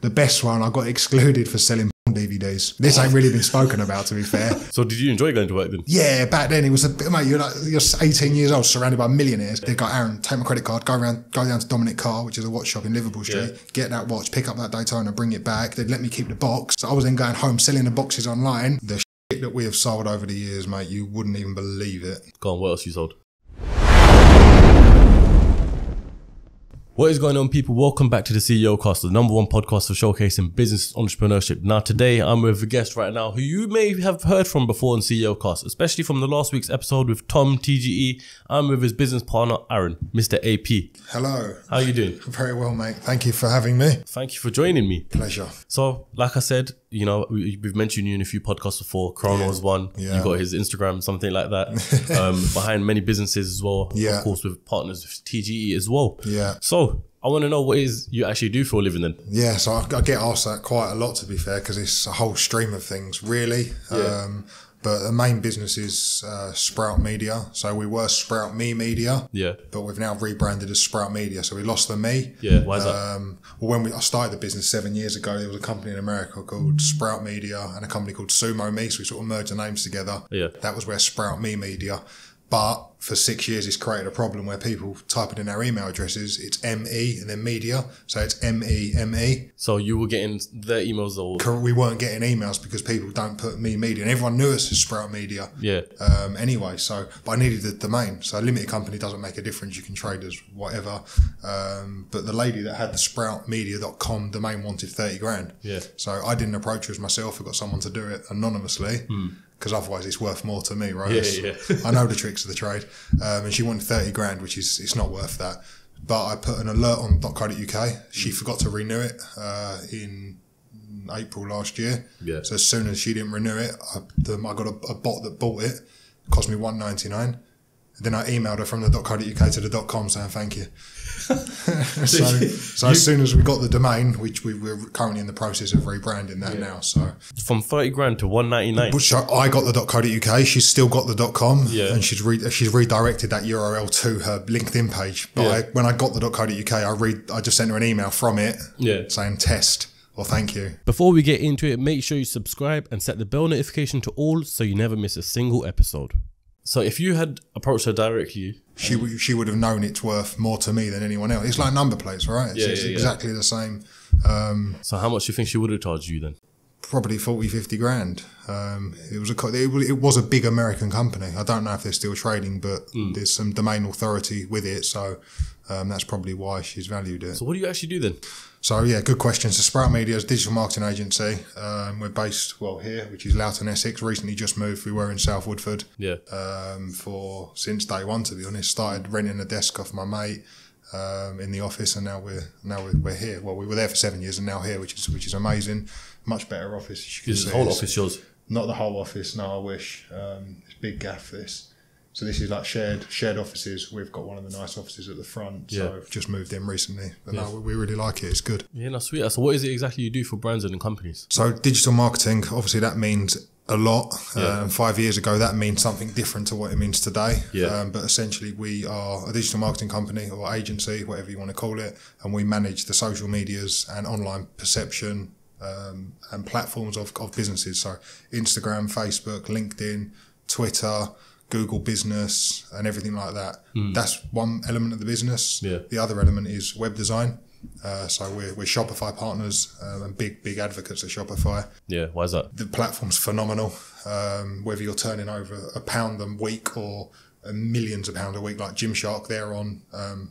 The best one, I got excluded for selling DVDs. This ain't really been spoken about, to be fair. So did you enjoy going to work then? Yeah, back then it was a bit, mate, you're 18 years old, surrounded by millionaires. They'd go, Aaron, take my credit card, go down to Dominic Carr, which is a watch shop in Liverpool Street, get that watch, pick up that Daytona, bring it back. They'd let me keep the box. So I was then going home, selling the boxes online. The shit that we have sold over the years, mate, you wouldn't even believe it. Go on, what else you sold? What is going on, people? Welcome back to the CEOCAST, the #1 podcast for showcasing business entrepreneurship. Now, today I'm with a guest right now who you may have heard from before on CEOCAST, especially from the last week's episode with Tom TGE. I'm with his business partner, Aaron, Mr. AP. Hello. How are you doing? Very well, mate. Thank you for having me. Thank you for joining me. Pleasure. So, like I said, you know, we've mentioned you in a few podcasts before. Chrono's one. Yeah. You got his Instagram, something like that. Behind many businesses as well. Yeah. Of course, with partners with TGE as well. Yeah. So, I want to know what it is you actually do for a living then. Yeah, so I get asked that quite a lot, to be fair, because it's a whole stream of things, really. Yeah. But the main business is Sprout Media. So we were Sprout Me Media, Yeah. but we've now rebranded as Sprout Media. So we lost the me. Yeah, why is that? Well, when I started the business 7 years ago, there was a company in America called Sprout Media and a company called Sumo Me. So we sort of merged the names together. Yeah. That was where Sprout Me Media. But for 6 years, it's created a problem where people type it in their email addresses. It's ME and then media. So it's MEME. So you were getting their emails or? We weren't getting emails because people don't put me media. And everyone knew us as Sprout Media. Yeah. Anyway, but I needed the domain. So a limited company doesn't make a difference. You can trade as whatever. But the lady that had the sproutmedia.com domain wanted 30 grand. Yeah. So I didn't approach her as myself. I got someone to do it anonymously. Because otherwise it's worth more to me, right? Yeah. I know the tricks of the trade. And she wanted 30 grand, which is, it's not worth that. But I put an alert on .co.uk. She forgot to renew it in April last year. Yeah. So as soon as she didn't renew it, I got a bot that bought it. Cost me $1.99. Then I emailed her from the .co.uk to the .com saying thank you. so as soon as we got the domain, which we're currently in the process of rebranding that now. So from 30 grand to 199. Which I got the .co.uk. She's still got the .com. Yeah. And she's redirected that URL to her LinkedIn page. But when I got the .co.uk, I just sent her an email from it saying test or thank you. Before we get into it, make sure you subscribe and set the bell notification to all so you never miss a single episode. So if you had approached her directly, she would have known it's worth more to me than anyone else. It's like number plates, right? It's exactly the same. So how much do you think she would have charged you then? Probably 40-50 grand. It was a big American company. I don't know if they're still trading, but there's some domain authority with it. So that's probably why she's valued it. So what do you actually do then? So yeah, good question. So Sprout Media is a digital marketing agency. We're based here, which is Loughton, Essex. Recently just moved. We were in South Woodford. Yeah. Since day one, to be honest. Started renting a desk off my mate in the office, and now we're here. Well, we were there for 7 years, and now here, which is amazing. Much better office. As you can Is see. the whole office yours? Not the whole office. No, I wish. It's big gaff this. So this is like shared offices. We've got one of the nice offices at the front. So I've just moved in recently. But no, we really like it. It's good. Yeah, that's sweet. So what is it exactly you do for brands and companies? So digital marketing, obviously that means a lot. 5 years ago, that means something different to what it means today. Yeah. But essentially we are a digital marketing company or agency, whatever you want to call it. And we manage the social medias and online perception and platforms of businesses. So Instagram, Facebook, LinkedIn, Twitter, Google Business and everything like that. That's one element of the business. Yeah. The other element is web design. So we're Shopify partners and big advocates of Shopify. Yeah, why is that? The platform's phenomenal. Whether you're turning over £1 a week or millions of pounds a week, like Gymshark, they're on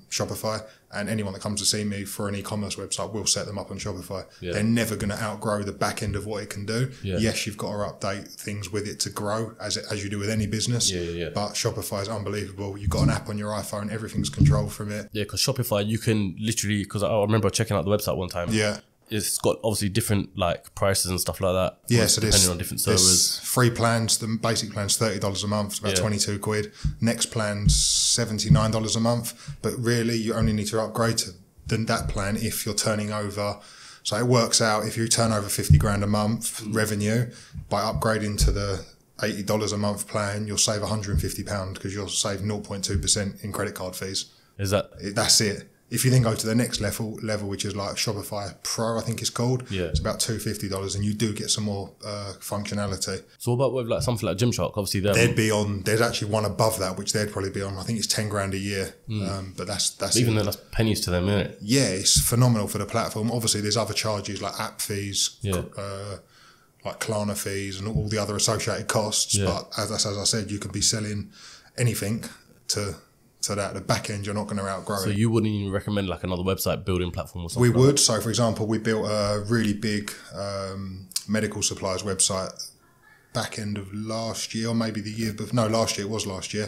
Shopify, and anyone that comes to see me for an e-commerce website will set them up on Shopify. They're never going to outgrow the back end of what it can do. Yes, you've got to update things with it to grow as you do with any business. But Shopify is unbelievable. You've got an app on your iPhone, everything's controlled from it. Yeah, because Shopify, you can literally, because I remember checking out the website one time. Yeah. It's got obviously different like prices and stuff like that. Yeah, so depending on different servers. Free plans. The basic plan's $30 a month. It's about 22 quid. Next plan's $79 a month. But really, you only need to upgrade to that plan if you're turning over. So it works out if you turn over 50 grand a month revenue by upgrading to the $80 a month plan, you'll save £150 because you'll save 0.2% in credit card fees. Is that? That's it. If you then go to the next level, which is like Shopify Pro, I think it's called. Yeah. It's about $250, and you do get some more functionality. So what about with like something like Gymshark? Obviously, there's actually one above that, which they'd probably be on. I think it's 10 grand a year. But that's even then, that's pennies to them, isn't it? Yeah, it's phenomenal for the platform. Obviously, there's other charges like app fees, like Klarna fees, and all the other associated costs. Yeah. But as I said, you could be selling anything to that. The back end, you're not going to outgrow it. So you wouldn't even recommend like another website building platform or something? We would. So, for example, we built a really big medical supplies website back end of last year, or maybe the year before. No, last year. It was last year.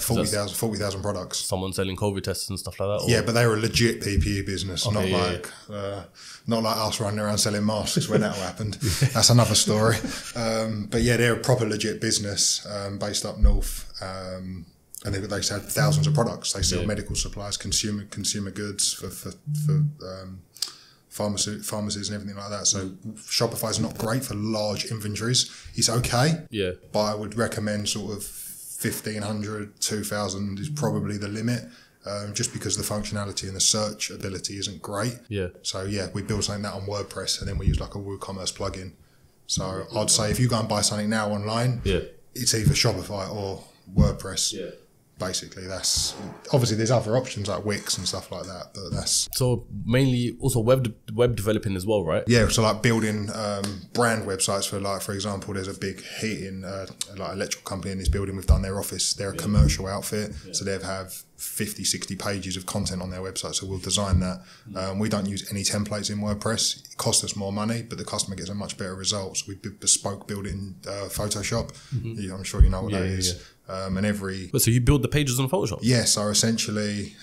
40,000 products. Someone selling COVID tests and stuff like that? Or? Yeah, but they were a legit PPE business, not like us running around selling masks when that happened. That's another story. But yeah, they're a proper legit business based up north. And they had thousands of products. They sell medical supplies, consumer goods for pharmacies and everything like that. So Shopify is not great for large inventories. It's okay, but I would recommend sort of 1,500, 2,000 is probably the limit. Just because the functionality and the search ability isn't great. Yeah. So yeah, we build something that on WordPress, and then we use like a WooCommerce plugin. So I'd say if you go and buy something now online, it's either Shopify or WordPress. Yeah. Basically, that's obviously there's other options like Wix and stuff like that, but that's so mainly also web developing as well, right? Yeah, so like building brand websites for example, there's a big heating like electrical company in this building. We've done their office. They're a commercial outfit, so they have 50, 60 pages of content on their website. So we'll design that. We don't use any templates in WordPress. It costs us more money, but the customer gets a much better result. So we bespoke build in Photoshop. I'm sure you know what that is. Yeah. So you build the pages in Photoshop? Yeah, so essentially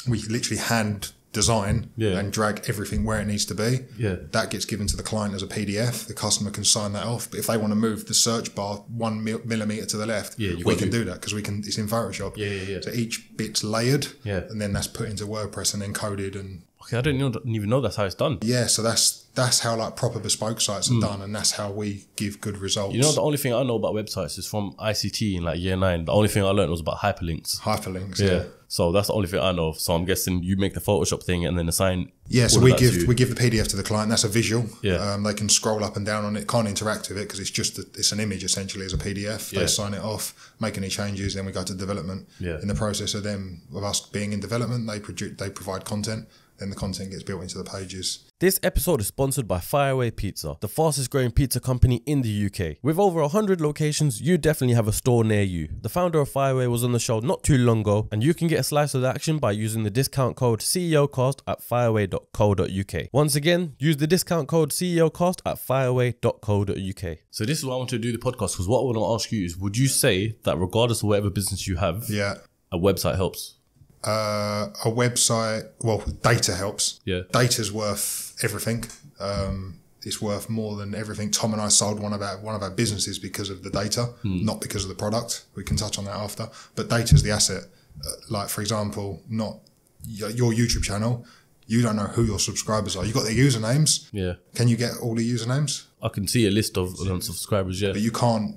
we literally hand design and drag everything where it needs to be. Yeah. That gets given to the client as a PDF. The customer can sign that off. But if they want to move the search bar 1 millimeter to the left, we can do that because it's in Photoshop. So each bit's layered and then that's put into WordPress and then coded and... Okay, I didn't even know that's how it's done. Yeah, so that's how like proper bespoke sites are done, and that's how we give good results. You know, the only thing I know about websites is from ICT in like year 9. The only thing I learned was about hyperlinks. Yeah. So that's the only thing I know. So I'm guessing you make the Photoshop thing and then assign. Yeah, so we give the PDF to the client. That's a visual. Yeah. They can scroll up and down on it. Can't interact with it because it's an image essentially as a PDF. They sign it off, make any changes, then we go to development. Yeah. In the process of us being in development, they provide content. Then the content gets built into the pages. This episode is sponsored by Fireaway Pizza, the fastest growing pizza company in the UK. With over 100 locations, you definitely have a store near you. The founder of Fireaway was on the show not too long ago, and you can get a slice of the action by using the discount code CEOCAST at fireaway.co.uk. Once again, use the discount code CEOCAST at fireaway.co.uk. So this is why I want to do the podcast, because what I want to ask you is, would you say that regardless of whatever business you have, a website helps? A website, well, data helps. Yeah. Data's worth everything. It's worth more than everything. Tom and I sold one of our businesses because of the data, not because of the product. We can touch on that after. But data's the asset. Like, for example, not your YouTube channel. You don't know who your subscribers are. You got their usernames. Yeah. Can you get all the usernames? I can see a list of subscribers, yeah. But you can't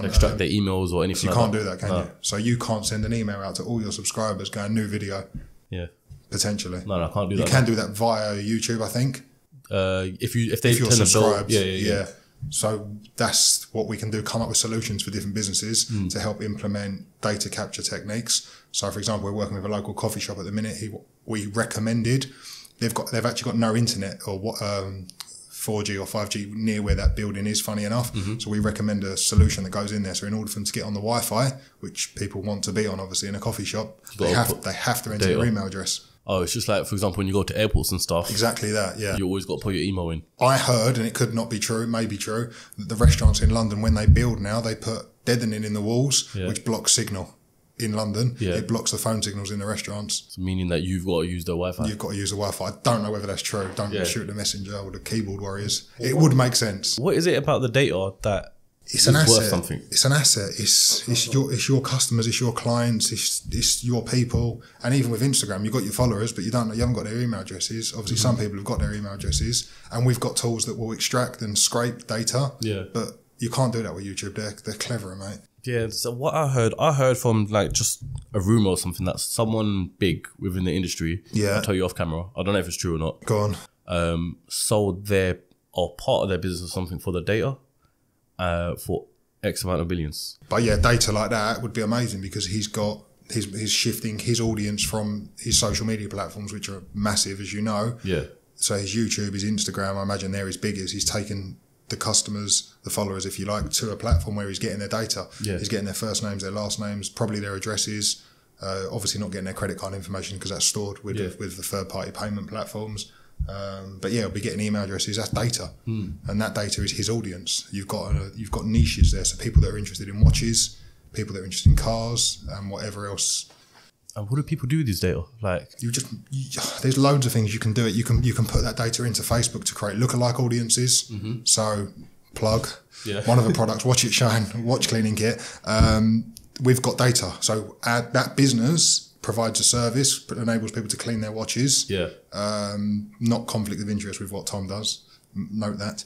extract their emails or anything. You can't do that, can you? So you can't send an email out to all your subscribers going new video. Yeah. Potentially. No, I can't do that. You can do that via YouTube, I think. If you're subscribed. Yeah. So that's what we can do, come up with solutions for different businesses to help implement data capture techniques. So for example, we're working with a local coffee shop at the minute. We recommended, they've actually got no internet or 4G or 5G near where that building is, funny enough. So we recommend a solution that goes in there. So in order for them to get on the Wi-Fi, which people want to be on, obviously, in a coffee shop, they have to enter their email address. Oh, it's just like, for example, when you go to airports and stuff. Exactly that, yeah. You always got to put your email in. I heard, and it could not be true, it may be true, that the restaurants in London, when they build now, they put deadening in the walls, which blocks signal. In London, it blocks the phone signals in the restaurants. So meaning that you've got to use the Wi-Fi? You've got to use the Wi-Fi. I don't know whether that's true. Don't shoot the messenger or the keyboard warriors. It would make sense. What is it about the data that it's an asset? Worth something? It's an asset. It's your customers. It's your clients. It's your people. And even with Instagram, you've got your followers, but you haven't got their email addresses. Obviously, some people have got their email addresses, and we've got tools that will extract and scrape data. Yeah. But you can't do that with YouTube. They're cleverer, mate. Yeah, so what I heard from like just a rumor or something that someone big within the industry, I'll tell you off camera, I don't know if it's true or not, Go on. sold their, or part of their business or something for the data for X amount of billions. But yeah, data like that would be amazing because he's shifting his audience from his social media platforms, which are massive, as you know. Yeah. So his YouTube, his Instagram, I imagine they're as big as he's taken the customers, the followers, if you like, to a platform where he's getting their data. Yeah. He's getting their first names, their last names, probably their addresses. Obviously not getting their credit card information because that's stored with the third-party payment platforms. But yeah, he'll be getting email addresses. That's data, and that data is his audience. You've got niches there, so people that are interested in watches, people that are interested in cars, and whatever else. And what do people do with this data? Like, there's loads of things you can do. You can put that data into Facebook to create lookalike audiences. So plug one of the products, Watch It Shine, watch cleaning kit. We've got data, so that business provides a service, but enables people to clean their watches. yeah, Not conflict of interest with what Tom does. Note that.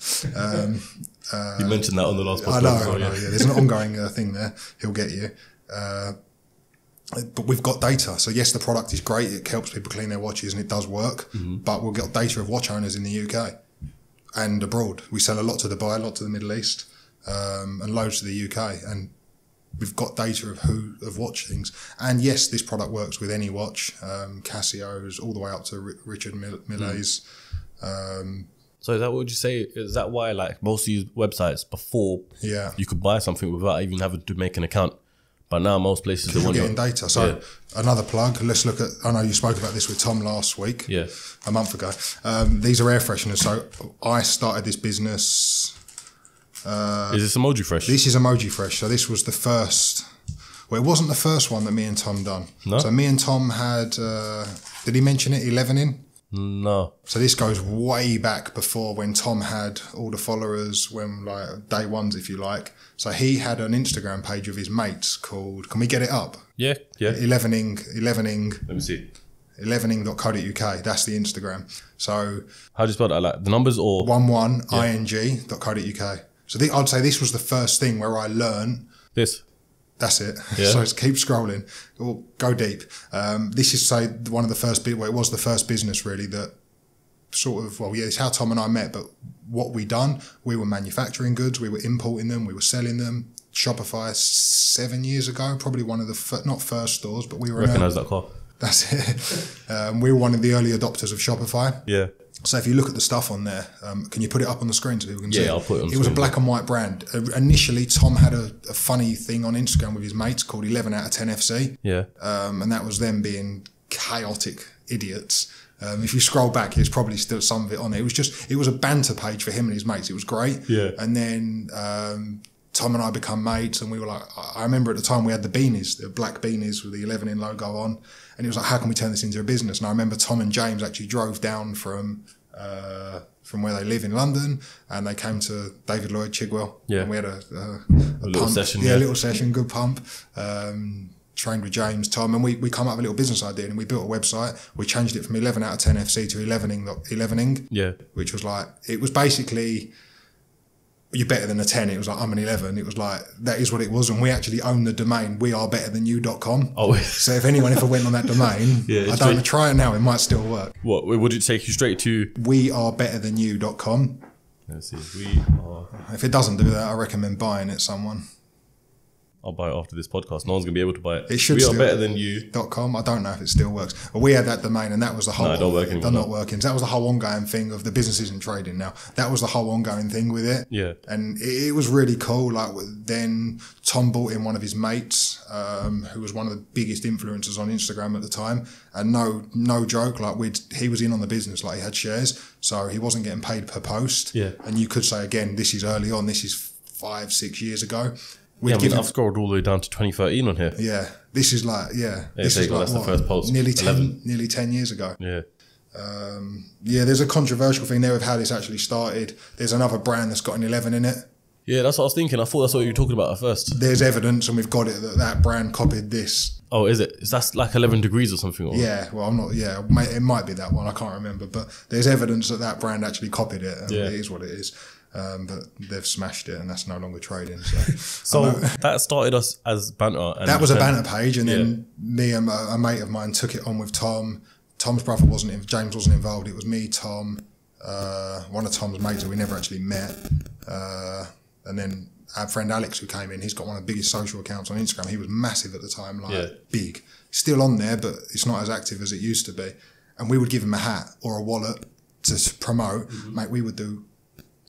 you mentioned that on the last podcast. I know. Yeah, there's an ongoing thing there. He'll get you. But we've got data. So yes, the product is great. It helps people clean their watches and it does work. But we've got data of watch owners in the UK and abroad. We sell a lot to Dubai, a lot to the Middle East, and loads to the UK. And we've got data of watch things. And yes, this product works with any watch, Casio's, all the way up to Richard Millet's. So is that what would you say? Is that why like most of these websites before you could buy something without even having to make an account? But now most places they want getting data. So another plug. Let's look at. I know you spoke about this with Tom last week. Yeah, a month ago. These are air fresheners. So I started this business. Is this Emoji Fresh? This is Emoji Fresh. So this was the first. Well, it wasn't the first one that me and Tom done. No. So me and Tom had. Did he mention it? 11 in. No. So this goes way back before when Tom had all the followers, when like day ones, if you like. So he had an Instagram page of his mates called, can we get it up? Yeah. 11ing. Let me see. 11ing.co.uk. That's the Instagram. So how do you spell that? Like the numbers or 11ing.co.uk. So I'd say this was the first thing where I learned. This. That's it. Yeah. So keep scrolling. Or go deep. This is one of the first it was the first business really that sort of, it's how Tom and I met, but what we done, we were manufacturing goods, we were importing them, we were selling them. Shopify 7 years ago, probably one of the, not first stores, but we were... Recognise that car. That's it. We were one of the early adopters of Shopify. Yeah. So if you look at the stuff on there, can you put it up on the screen so people can see? Yeah, I'll put it on the It was a screen. black and white brand. Initially, Tom had a funny thing on Instagram with his mates called 11 out of 10 FC. Yeah. And that was them being chaotic idiots. If you scroll back, there's probably still some of it on there. It was a banter page for him and his mates. It was great. Yeah. And then Tom and I become mates, and we were like, I remember at the time we had the beanies, the black beanies with the 11 in logo on. And it was like, how can we turn this into a business? And I remember Tom and James actually drove down from where they live in London, and they came to David Lloyd Chigwell. Yeah. And we had a little pump. session. Yeah, a little session, good pump. Trained with James, Tom, and we come up with a little business idea, and we built a website. We changed it from 11 out of 10 FC to 11ing. Yeah. Which was like, it was basically, you're better than a 10. It was like, I'm an 11. It was like, that is what it was. And we actually own the domain, wearebetterthanYou.com. Oh, so if anyone ever went on that domain, I don't know, try it now, it might still work. What would it take you straight to? wearebetterthanYou.com. Let's see. If it doesn't do that, I recommend buying it someone. I'll buy it after this podcast. No one's going to be able to buy it. It should we are still better than you. .com. I don't know if it still works. But we had that domain, and that was the whole... No, it don't work anymore. They're not working. So that was the whole ongoing thing of the business isn't trading now. That was the whole ongoing thing with it. Yeah. And it was really cool. Like then Tom brought in one of his mates, who was one of the biggest influencers on Instagram at the time. And no joke, like he was in on the business, like he had shares. So he wasn't getting paid per post. Yeah. And you could say, again, this is early on. This is 5-6 years ago. I've scrolled all the way down to 2013 on here. Yeah, this is like this is like that's the first post. Nearly 10 years ago. Yeah. There's a controversial thing there of how this actually started. There's another brand that's got an 11 in it. Yeah, that's what I was thinking. I thought that's what you were talking about at first. There's evidence, and we've got it that brand copied this. Oh, is it? Is that like 11 degrees or something? Or? Yeah, well, I'm not. Yeah, it might be that one. I can't remember, but there's evidence that brand actually copied it. And it is what it is. but they've smashed it and that's no longer trading. So that started us as banter. And that was a banter page, and then me and a mate of mine took it on with Tom. Tom's brother James wasn't involved. It was me, Tom, one of Tom's mates who we never actually met, and then our friend Alex who came in. He's got one of the biggest social accounts on Instagram. He was massive at the time, big. Still on there, but it's not as active as it used to be. And we would give him a hat or a wallet to promote. Mate, we would do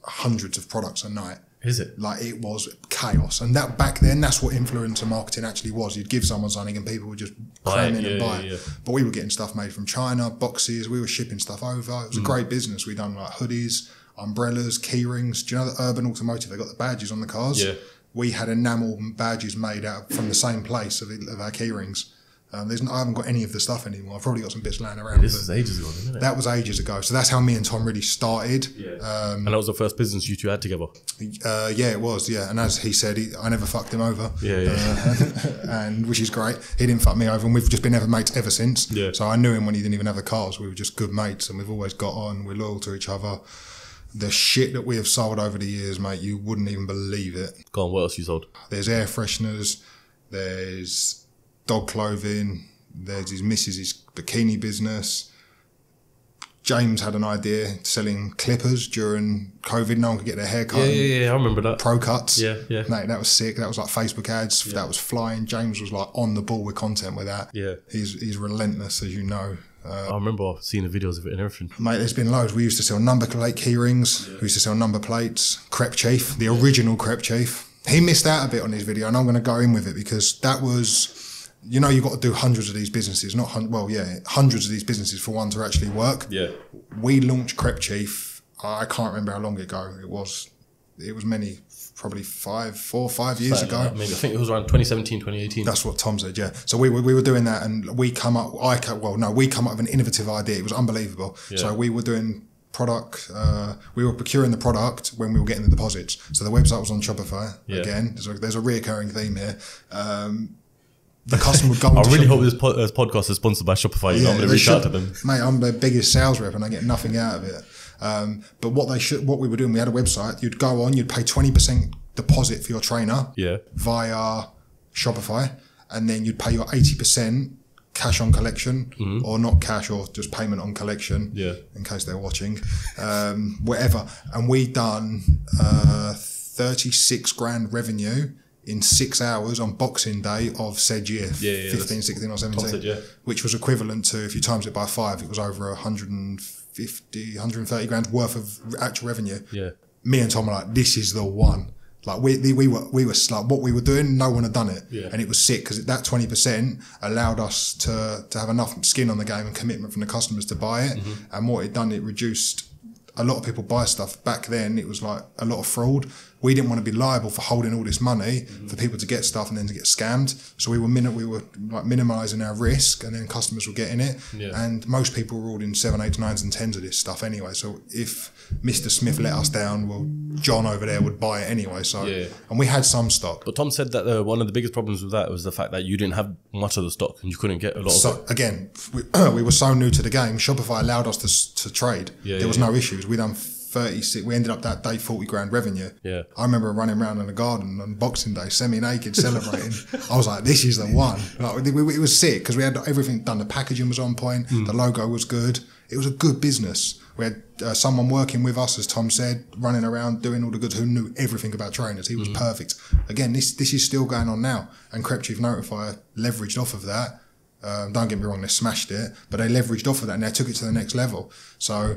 hundreds of products a night. Is it? Like, it was chaos. And that back then, that's what influencer marketing actually was. You'd give someone something and people would just cram in and buy it. But we were getting stuff made from China, boxes, we were shipping stuff over. It was a great business. We done like hoodies, umbrellas, key rings. Do you know that Urban Automotive, they got the badges on the cars? Yeah. We had enamel badges made out from the same place of our key rings. I haven't got any of the stuff anymore. I've probably got some bits lying around. This was ages ago, isn't it? That was ages ago. So that's how me and Tom really started. Yeah. And that was the first business you two had together? Yeah, it was, yeah. And as he said, I never fucked him over. And which is great. He didn't fuck me over, and we've just been mates ever since. Yeah. So I knew him when he didn't even have the cars. We were just good mates, and we've always got on. We're loyal to each other. The shit that we have sold over the years, mate, you wouldn't even believe it. Go on, what else you sold? There's air fresheners, there's dog clothing, there's his missus' bikini business. James had an idea selling clippers during COVID. No one could get their hair cut. Yeah, I remember that. Pro cuts. Yeah. Mate, that was sick. That was like Facebook ads. Yeah. That was flying. James was like on the ball with content with that. Yeah. He's relentless, as you know. I remember seeing the videos of it and everything. Mate, there's been loads. We used to sell number plate key rings. Yeah. We used to sell number plates. Crepe Chief, the original Crepe Chief. He missed out a bit on his video, and I'm going to go in with it because that was... You know, you've got to do hundreds of these businesses, hundreds of these businesses for one to actually work. Yeah. We launched Crepe Chief, I can't remember how long ago it was. It was probably 4 or 5 years ago. I think it was around 2017, 2018. That's what Tom said, yeah. So we were doing that, and we come up with an innovative idea. It was unbelievable. Yeah. So we were doing product, we were procuring the product when we were getting the deposits. So the website was on Shopify, again. There's a reoccurring theme here. The customer would go I really hope this podcast is sponsored by Shopify. I'm going to reach out to them. Mate, I'm their biggest sales rep and I get nothing out of it. But what we were doing, we had a website. You'd go on, you'd pay 20% deposit for your trainer via Shopify, and then you'd pay your 80% cash on collection, or not cash, or just payment on collection, in case they're watching, whatever. And we done 36 grand revenue in 6 hours on Boxing Day of said year, 15, 16 or 17, which was equivalent to, if you times it by 5, it was over 150, 130 grand worth of actual revenue. Yeah. Me and Tom were like, this is the one. Like we were like, what we were doing, no one had done it. Yeah. And it was sick because that 20% allowed us to have enough skin on the game and commitment from the customers to buy it. And what it done, it reduced a lot of people buy stuff. Back then, it was like a lot of fraud. We didn't want to be liable for holding all this money for people to get stuff and then to get scammed. So we were like minimising our risk, and then customers were getting it. Yeah. And most people were ordering 7, 8, 9s and 10s of this stuff anyway. So if Mr. Smith let us down, well, John over there would buy it anyway. So and we had some stock. But Tom said that one of the biggest problems with that was the fact that you didn't have much of the stock and you couldn't get a lot of it. Again, we were so new to the game. Shopify allowed us to trade. There was no issues. We done 36. We ended up that day 40 grand revenue. Yeah. I remember running around in the garden on Boxing Day, semi-naked, celebrating. I was like, this is the one. Like, it was sick because we had everything done. The packaging was on point. The logo was good. It was a good business. We had someone working with us, as Tom said, running around doing all the goods, who knew everything about trainers. He was perfect. Again, this is still going on now. And Crepe Chief Notifier leveraged off of that. Don't get me wrong, they smashed it, but they leveraged off of that and they took it to the next level. So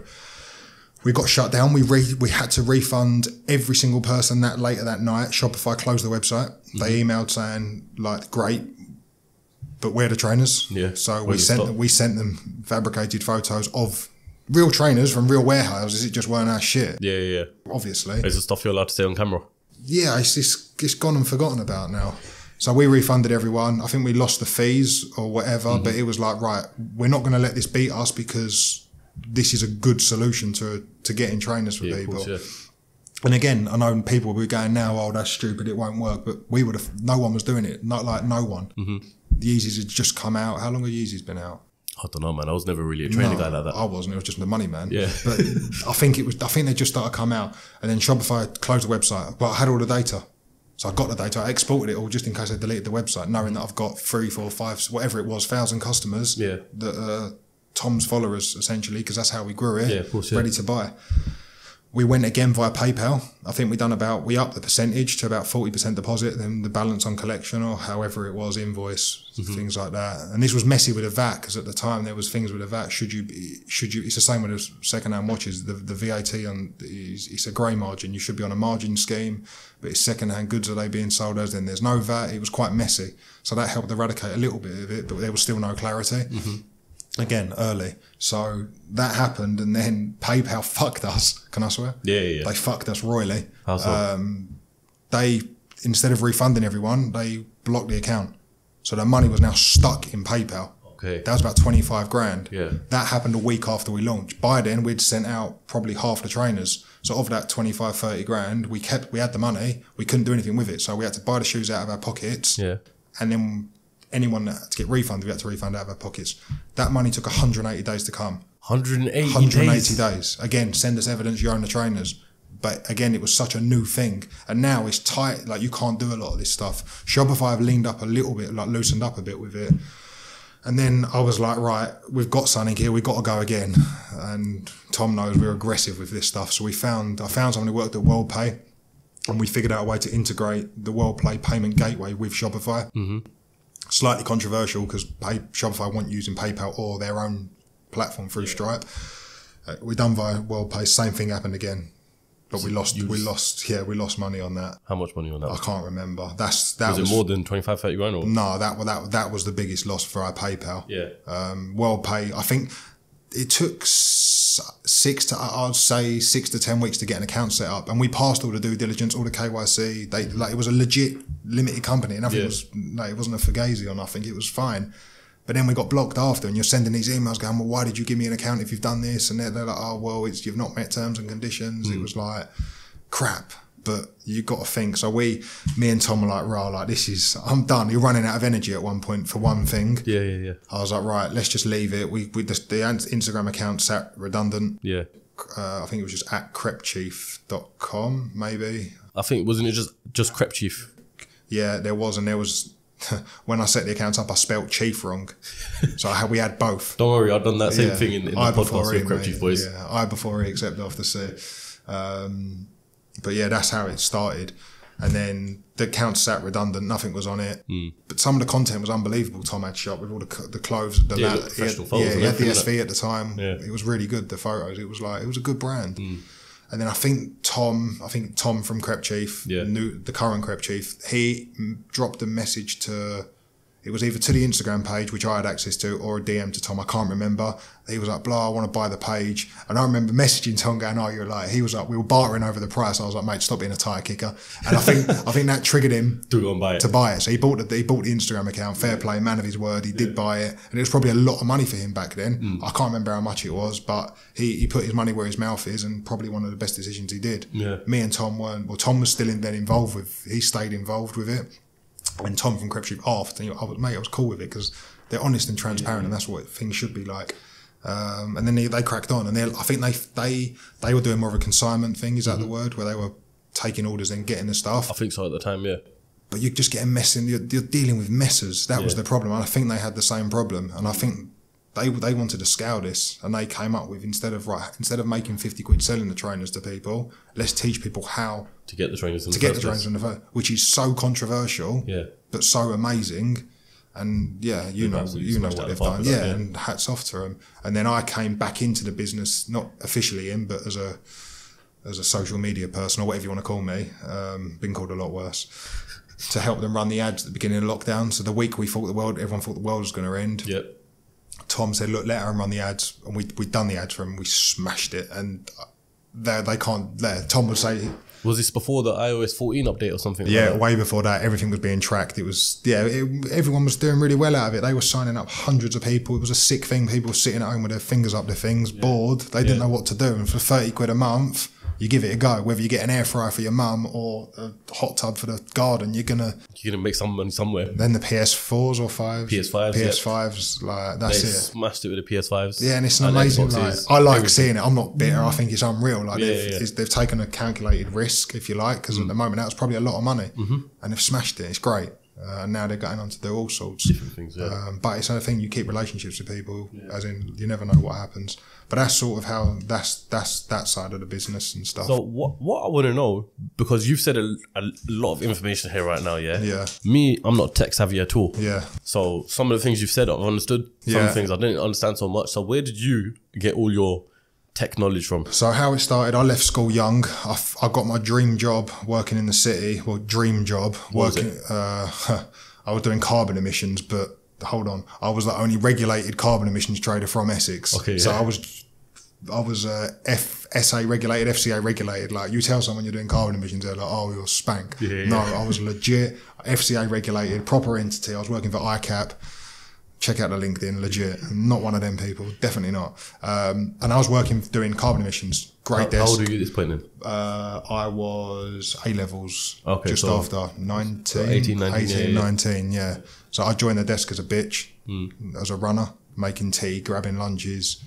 we got shut down. We had to refund every single person that later that night. Shopify closed the website. They emailed saying, like, great, but where are the trainers? Yeah. So we sent them fabricated photos of real trainers from real warehouses. It just weren't our shit. Yeah. Obviously. Is the stuff you're allowed to say on camera? Yeah, it's gone and forgotten about now. So we refunded everyone. I think we lost the fees or whatever, but it was like, right, we're not going to let this beat us because this is a good solution to getting trainers for people. Course, yeah. And again, I know people will be going now, oh, that's stupid, it won't work. But no one was doing it. Not like no one. The Yeezys had just come out. How long have Yeezys been out? I don't know, man. I was never really a trainer guy like that. I wasn't. It was just the money, man. Yeah. But I think they just started to come out, and then Shopify closed the website. But I had all the data. So I got the data, I exported it all just in case I deleted the website, knowing that I've got 3, 4, 5, whatever it was, 1,000 customers that Tom's followers, essentially, because that's how we grew it, of course, ready to buy. We went again via PayPal. I think we upped the percentage to about 40% deposit, then the balance on collection or however it was, invoice, things like that. And this was messy with the VAT, because at the time there was things with the VAT. Should you? It's the same with the second-hand watches. The VAT it's a grey margin. You should be on a margin scheme, but it's second-hand goods. Are they being sold as? Then there's no VAT. It was quite messy. So that helped eradicate a little bit of it, but there was still no clarity. Again, early. So that happened, and then PayPal fucked us. Can I swear? Yeah. They fucked us royally. How so? They, instead of refunding everyone, they blocked the account. So their money was now stuck in PayPal. Okay. That was about 25 grand. Yeah. That happened a week after we launched. By then, we'd sent out probably half the trainers. So of that 25, 30 grand, we had the money. We couldn't do anything with it. So we had to buy the shoes out of our pockets. Yeah. And then anyone that had to get refunded, we had to refund out of our pockets. That money took 180 days to come. 180 days. Again, send us evidence you own the trainers. But again, it was such a new thing. And now it's tight. Like, you can't do a lot of this stuff. Shopify have leaned up a little bit, like loosened up a bit with it. And then I was like, right, we've got something here. We've got to go again. And Tom knows we're aggressive with this stuff. So I found someone who worked at WorldPay, and we figured out a way to integrate the WorldPay payment gateway with Shopify. Slightly controversial, because Shopify weren't using PayPal or their own platform through Stripe. We done via WorldPay. Same thing happened again, but we lost money on that. How much money on that? I can't remember. Was it more than 25, 30 grand? Or? No, that was the biggest loss for our PayPal. Yeah. WorldPay, I think it took 6 to 10 weeks to get an account set up, and we passed all the due diligence, all the KYC. It was a legit limited company. Nothing was it wasn't a fugazi or nothing. It was fine. But then we got blocked after, and you're sending these emails going, well, why did you give me an account if you've done this? And they're like, oh, well, you've not met terms and conditions. It was like, crap. But you got to think. So me and Tom were like, I'm done. You're running out of energy at one point for one thing. Yeah. I was like, right, let's just leave it. The Instagram account sat redundant. Yeah. I think it was just at crepchief.com, maybe. I think, wasn't it just Crep Chief? Yeah, there was. And there was, when I set the accounts up, I spelt chief wrong. So we had both. Don't worry, I've done that same thing in the podcast with Crep Chief boys. Yeah, I before he, except after C. But yeah, that's how it started. And then the account sat redundant, nothing was on it. But some of the content was unbelievable. Tom had shot with all the clothes. He had the SV at the time. Yeah. It was really good, the photos. It was a good brand. And then I think Tom from Crep Chief, the current Crep Chief, he dropped a message to, it was either to the Instagram page, which I had access to, or a DM to Tom. I can't remember. He was like, blah, I want to buy the page. And I remember messaging Tom going, oh, you're like, he was like, we were bartering over the price. I was like, mate, stop being a tire kicker. And I think that triggered him to go and buy it. To buy it. So he bought the Instagram account, fair play, man of his word. He did buy it. And it was probably a lot of money for him back then. I can't remember how much it was, but he put his money where his mouth is, and probably one of the best decisions he did. Yeah. Me and Tom weren't. Well, Tom was still he stayed involved with it. When Tom from Crep Chief asked, I was cool with it, because they're honest and transparent, and that's what things should be like. And then they cracked on, and I think they were doing more of a consignment thing. Is that the word, where they were taking orders and getting the stuff? I think so at the time, yeah. But you're just getting messing. You're dealing with messes. That was the problem, and I think they had the same problem. And I think they wanted to scale this, and they came up with instead of making 50 quid selling the trainers to people, let's teach people how to get the trainers in the first, which is so controversial, but so amazing. And you know what they've done. And hats off to them. And then I came back into the business, not officially in, but as a social media person, or whatever you want to call me. Been called a lot worse. To help them run the ads at the beginning of lockdown. So the week everyone thought the world was going to end. Yep. Tom said, look, let Aaron run the ads. And we'd done the ads for him. We smashed it. And Tom would say... Was this before the iOS 14 update or something? Yeah, way before that. Everything was being tracked. It was, everyone was doing really well out of it. They were signing up hundreds of people. It was a sick thing. People were sitting at home with their fingers up their things, bored. They didn't know what to do. And for 30 quid a month, you give it a go. Whether you get an air fryer for your mum or a hot tub for the garden, you're gonna make some money somewhere. Then the PS4s or 5s. PS5s, like that's they it. Smashed it with the PS5s. Yeah, and it's an amazing. Like, I like seeing it. I'm not bitter. I think it's unreal. Like they've taken a calculated risk, if you like, because at the moment that's probably a lot of money, and they've smashed it. It's great. And now they're going on to do all sorts different things. But it's a thing, you keep relationships with people, as in you never know what happens. But that's sort of how that's that side of the business and stuff. So what I want to know, because you've said a lot of information here right now, Yeah. Me, I'm not tech savvy at all. Yeah. So some of the things you've said, I've understood. Some things I didn't understand so much. So where did you get all your tech knowledge from? So how it started, I left school young. I got my dream job working in the city. Well, dream job working. I was doing carbon emissions, but hold on, I was the only regulated carbon emissions trader from Essex. Okay, so I was FSA regulated, FCA regulated. Like, you tell someone you're doing carbon emissions, they're like, oh, you're spank. No, I was legit FCA regulated, proper entity. I was working for ICAP. Check out the LinkedIn, legit. I'm not one of them people, definitely not. And I was working doing carbon emissions. Great desk. How old are you at this point then? I was A-levels, just after 19, 18, 19, 19, yeah. So I joined the desk as a bitch, as a runner, making tea, grabbing lunches.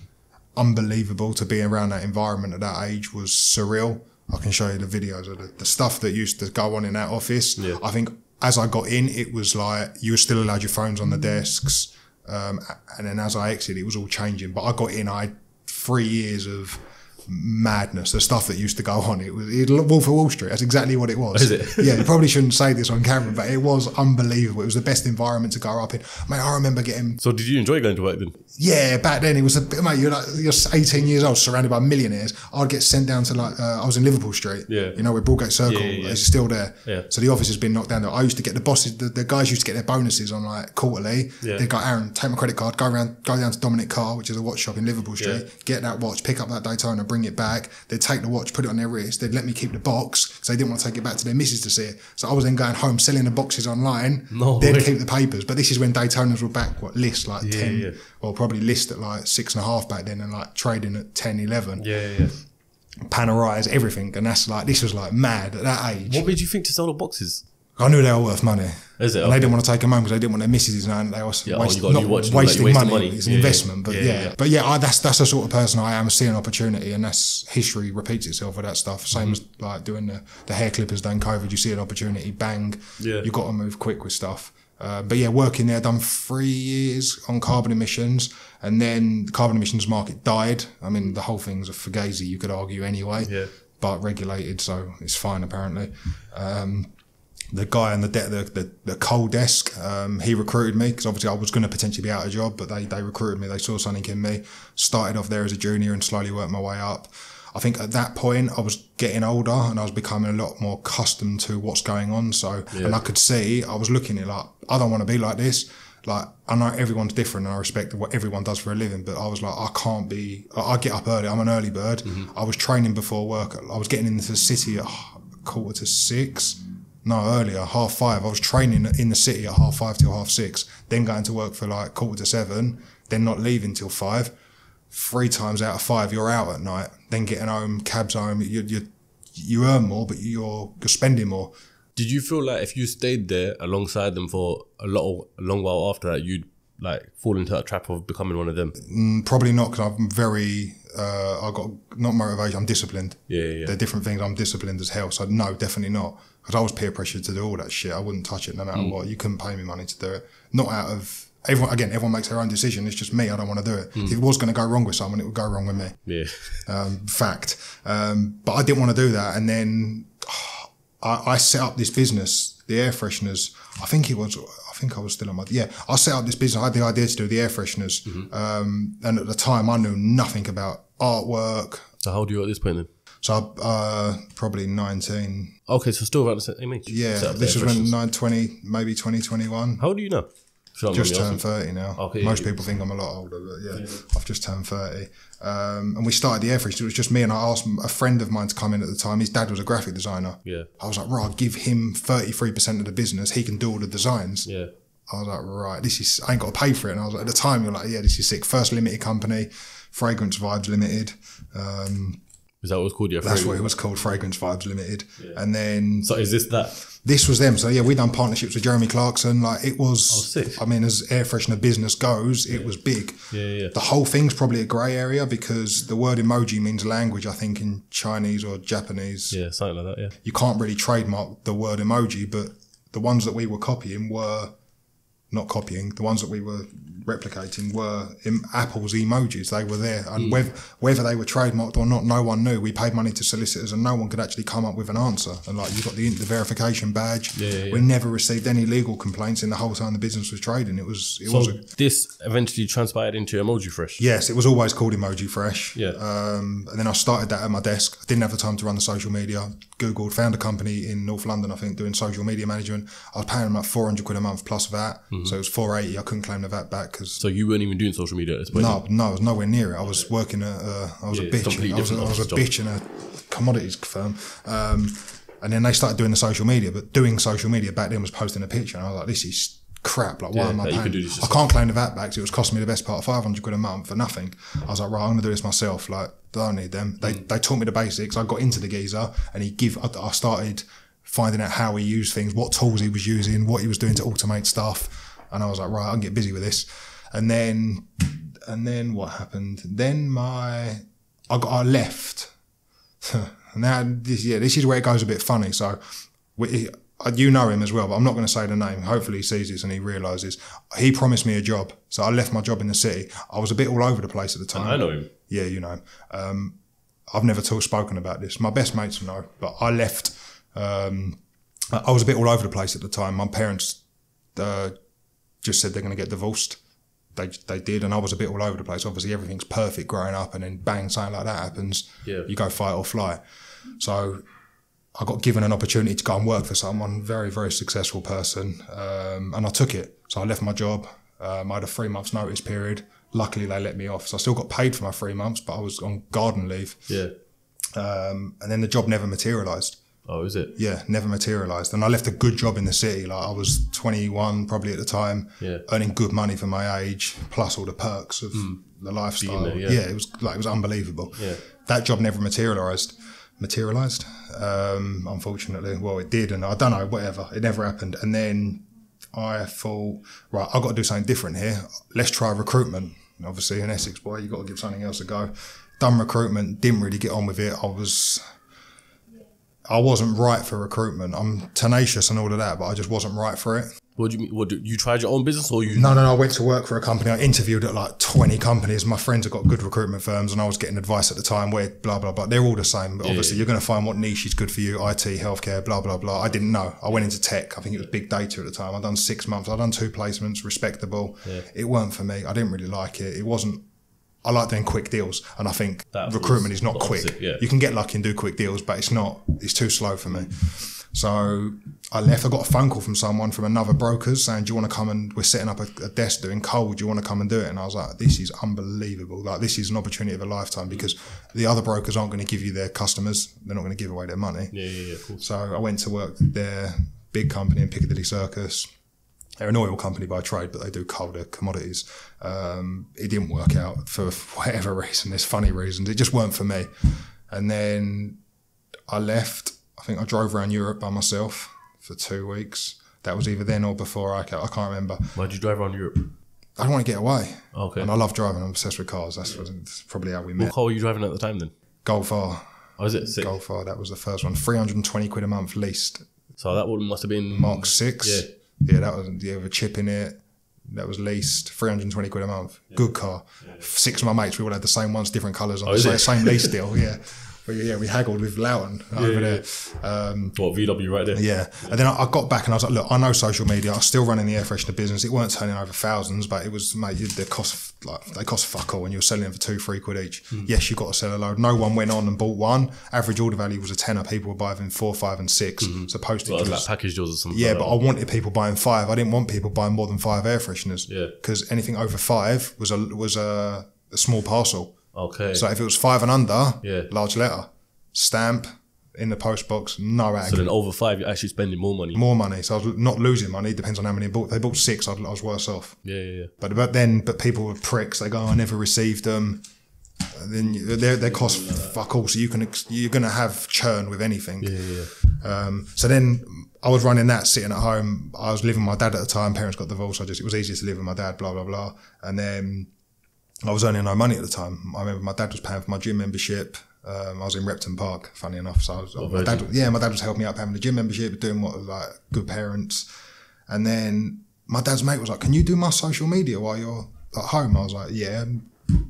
Unbelievable to be around that environment at that age was surreal. I can show you the videos of the stuff that used to go on in that office. Yeah. I think as I got in, it was like you were still allowed your phones on the desks. And then as I exited, it was all changing. But I got in, I had 3 years of madness, the stuff that used to go on. It was Wolf of Wall Street. That's exactly what it was. Is it? Yeah, you probably shouldn't say this on camera, but it was unbelievable. It was the best environment to grow up in. Mate, I remember getting... So did you enjoy going to work then? Yeah, back then it was mate, you're 18 years old, surrounded by millionaires. I'd get sent down to I was in Liverpool Street. Yeah. You know, where Broadgate Circle is still there. Yeah. So the office has been knocked down there. I used to get the bosses, the guys used to get their bonuses on like quarterly. Yeah. They'd go, Aaron, take my credit card, go down to Dominic Carr, which is a watch shop in Liverpool Street, get that watch, pick up that Daytona, bring it back. They'd take the watch, put it on their wrist. They'd let me keep the box because they didn't want to take it back to their missus to see it. So I was then going home, selling the boxes online. They'd keep the papers. But this is when Daytonas were back, list like 10, well, probably list at like 6.5 back then, and like trading at 10, 11. Panerais, everything. And that's like, this was like mad at that age. What made you think to sell the boxes? I knew they were worth money. Is it? And they didn't want to take them home because they didn't want their missus knowing they were wasting money. It's an investment. But that's the sort of person I am. I see an opportunity, and that's history repeats itself with that stuff. Same as like doing the hair clippers during COVID. You see an opportunity, bang. Yeah. You've got to move quick with stuff. But yeah, working there, done 3 years on carbon emissions, and then the carbon emissions market died. I mean, the whole thing's a fugazi, you could argue anyway, but regulated, so it's fine apparently. The guy on the coal desk, he recruited me because obviously I was going to potentially be out of job, but they recruited me. They saw something in me. Started off there as a junior and slowly worked my way up. I think at that point I was getting older and I was becoming a lot more accustomed to what's going on. So, and I could see, I was looking at it like, I don't want to be like this. Like, I know everyone's different and I respect what everyone does for a living, but I was like, I get up early. I'm an early bird. I was training before work. I was getting into the city at 5:45. No, earlier, 5:30. I was training in the city at 5:30 till 6:30, then going to work for like 7:15, then not leaving till 5. 3 times out of 5, you're out at night, then getting home, cabs home. You earn more, but you're spending more. Did you feel like if you stayed there alongside them for a long while after that, you'd like fall into that trap of becoming one of them? Probably not, because I'm very, I got not motivation, I'm disciplined. Yeah. They're different things. I'm disciplined as hell. So no, definitely not. Because I was peer pressured to do all that shit. I wouldn't touch it no matter what. You couldn't pay me money to do it. Not out of, everyone makes their own decision. It's just me. I don't want to do it. If it was going to go wrong with someone, it would go wrong with me. Yeah. Fact. But I didn't want to do that. And then I set up this business, the air fresheners. I think I was still on I set up this business. I had the idea to do the air fresheners. And at the time I knew nothing about artwork. So how old are you at this point then? So probably 19. Okay, so still around the same age. Yeah, this was when 20, maybe 2021. How old are you now? Just turned 30 now. Okay, Most people think I'm a lot older, but I've just turned 30. And we started the air freshener. It was just me, and I asked a friend of mine to come in at the time. His dad was a graphic designer. Yeah. I was like, right, I'll give him 33% of the business. He can do all the designs. Yeah. I was like, right, I ain't got to pay for it. And I was like, at the time, you're like, yeah, this is sick. First limited company, Fragrance Vibes Limited. Is that what it's called? Yeah, That's what it was called, Fragrance Vibes Limited. Yeah. And then... So is this that? This was them. So yeah, we done partnerships with Jeremy Clarkson. Like it was... sick. I mean, as air freshener business goes, it was big. Yeah. The whole thing's probably a grey area because the word emoji means language, I think, in Chinese or Japanese. Yeah, something like that, yeah. You can't really trademark the word emoji, but the ones that we were copying were... Not copying, the ones that we were replicating were Apple's emojis. They were there. And whether they were trademarked or not, no one knew. We paid money to solicitors and no one could actually come up with an answer. And like, you got the verification badge. Yeah. We never received any legal complaints in the whole time the business was trading. This eventually transpired into Emoji Fresh? Yes, it was always called Emoji Fresh. Yeah. And then I started that at my desk. I didn't have the time to run the social media. Googled, found a company in North London, I think, doing social media management. I was paying them like 400 quid a month plus VAT. So it was 480. I couldn't claim the VAT back because... So you weren't even doing social media at this point? No, I was nowhere near it. I was working at... I was a bitch. I was a bitch in a commodities firm. And then they started doing the social media, but doing social media back then was posting a picture. And I was like, this is crap. Like, why am I paying? I can't claim the VAT back because it was costing me the best part of 500 quid a month for nothing. I was like, right, I'm going to do this myself. Like, I don't need them. They taught me the basics. I got into the geezer and I started finding out how he used things, what tools he was using, what he was doing to automate stuff. And I was like, right, I can get busy with this. And then what happened? Then I left. Now, this is where it goes a bit funny. So, you know him as well, but I'm not going to say the name. Hopefully he sees this and he realises. He promised me a job. So I left my job in the city. I was a bit all over the place at the time. I know him. Yeah, you know him. I've never spoken about this. My best mates know, but I left. I was a bit all over the place at the time. My parents just said they're going to get divorced. They did, and I was a bit all over the place. Obviously, everything's perfect growing up, and then bang, something like that happens. Yeah. You go fight or flight. So I got given an opportunity to go and work for someone, very, very successful person, and I took it. So I left my job. I had a 3 months notice period. Luckily, they let me off. So I still got paid for my 3 months, but I was on garden leave. Yeah. And then the job never materialised. Oh, is it? Yeah, never materialised. And I left a good job in the city. Like, I was 21 probably at the time, earning good money for my age, plus all the perks of the lifestyle. There, it was unbelievable. Yeah. That job never materialised, unfortunately. Well, it did, and I don't know, whatever. It never happened. And then I thought, right, I've got to do something different here. Let's try recruitment. Obviously, an Essex boy, you've got to give something else a go. Done recruitment, didn't really get on with it. I wasn't right for recruitment. I'm tenacious and all of that, but I just wasn't right for it. What do you mean? You tried your own business or you? No. I went to work for a company. I interviewed at like 20 companies. My friends have got good recruitment firms and I was getting advice at the time where blah, blah, blah. They're all the same, but obviously you're going to find what niche is good for you, IT, healthcare, blah, blah, blah. I didn't know. I went into tech. I think it was big data at the time. I'd done 6 months. I'd done 2 placements, respectable. Yeah. It weren't for me. I didn't really like it. It wasn't. I like doing quick deals, and I think recruitment is not quick. Yeah. You can get lucky and do quick deals, but it's not. It's too slow for me. So I left. I got a phone call from someone from another broker's saying, "Do you want to come and we're setting up a desk doing cold? Do you want to come and do it?" And I was like, "This is unbelievable! Like, this is an opportunity of a lifetime because the other brokers aren't going to give you their customers. They're not going to give away their money." Yeah, cool. So I went to work there, big company in Piccadilly Circus. They're an oil company by trade, but they do colder commodities. It didn't work out for whatever reason. There's funny reasons. It just weren't for me. And then I left. I think I drove around Europe by myself for 2 weeks. That was either then or before. I can't remember. Why did you drive around Europe? I don't want to get away. Okay. And I love driving. I'm obsessed with cars. That's probably how we met. What car were you driving at the time then? Golf R. Oh, is it? Sick. Golf R. That was the first one. 320 quid a month leased. So that one must have been... Mark 6. Yeah. Yeah, that was with a chip in it. That was leased, 320 quid a month. Yeah. Good car. Yeah. 6 of my mates, we all had the same ones, different colours on the same lease deal. Yeah. But yeah, we haggled with Loughton over there. What, VW right there? Yeah. And then I got back and I was like, look, I know social media. I was still running the air freshener business. It weren't turning over thousands, but it was, mate, they cost fuck all when you were selling them for 2-3 quid each. Yes, you got to sell a load. No one went on and bought one. Average order value was a tenner. People were buying 4, 5 and 6. So postage was like package deals or something. Yeah, but I wanted people buying 5. I didn't want people buying more than 5 air fresheners. Yeah. Because anything over 5 was a small parcel. Okay. So if it was 5 and under, large letter, stamp in the post box, no ag. So then over 5, you're actually spending more money. More money. So I was not losing money. Depends on how many bought. They bought 6. I was worse off. Yeah. But people were pricks. They go, I never received them. then they cost fuck all. So you're gonna have churn with anything. So then I was running that, sitting at home. I was living with my dad at the time. Parents got divorced. It was easier to live with my dad. Blah blah blah. And then I was earning no money at the time. I remember my dad was paying for my gym membership. I was in Repton Park, funny enough. So my dad was helping me out paying the gym membership, doing what was like good parents. And then my dad's mate was like, "Can you do my social media while you're at home?" I was like, "Yeah,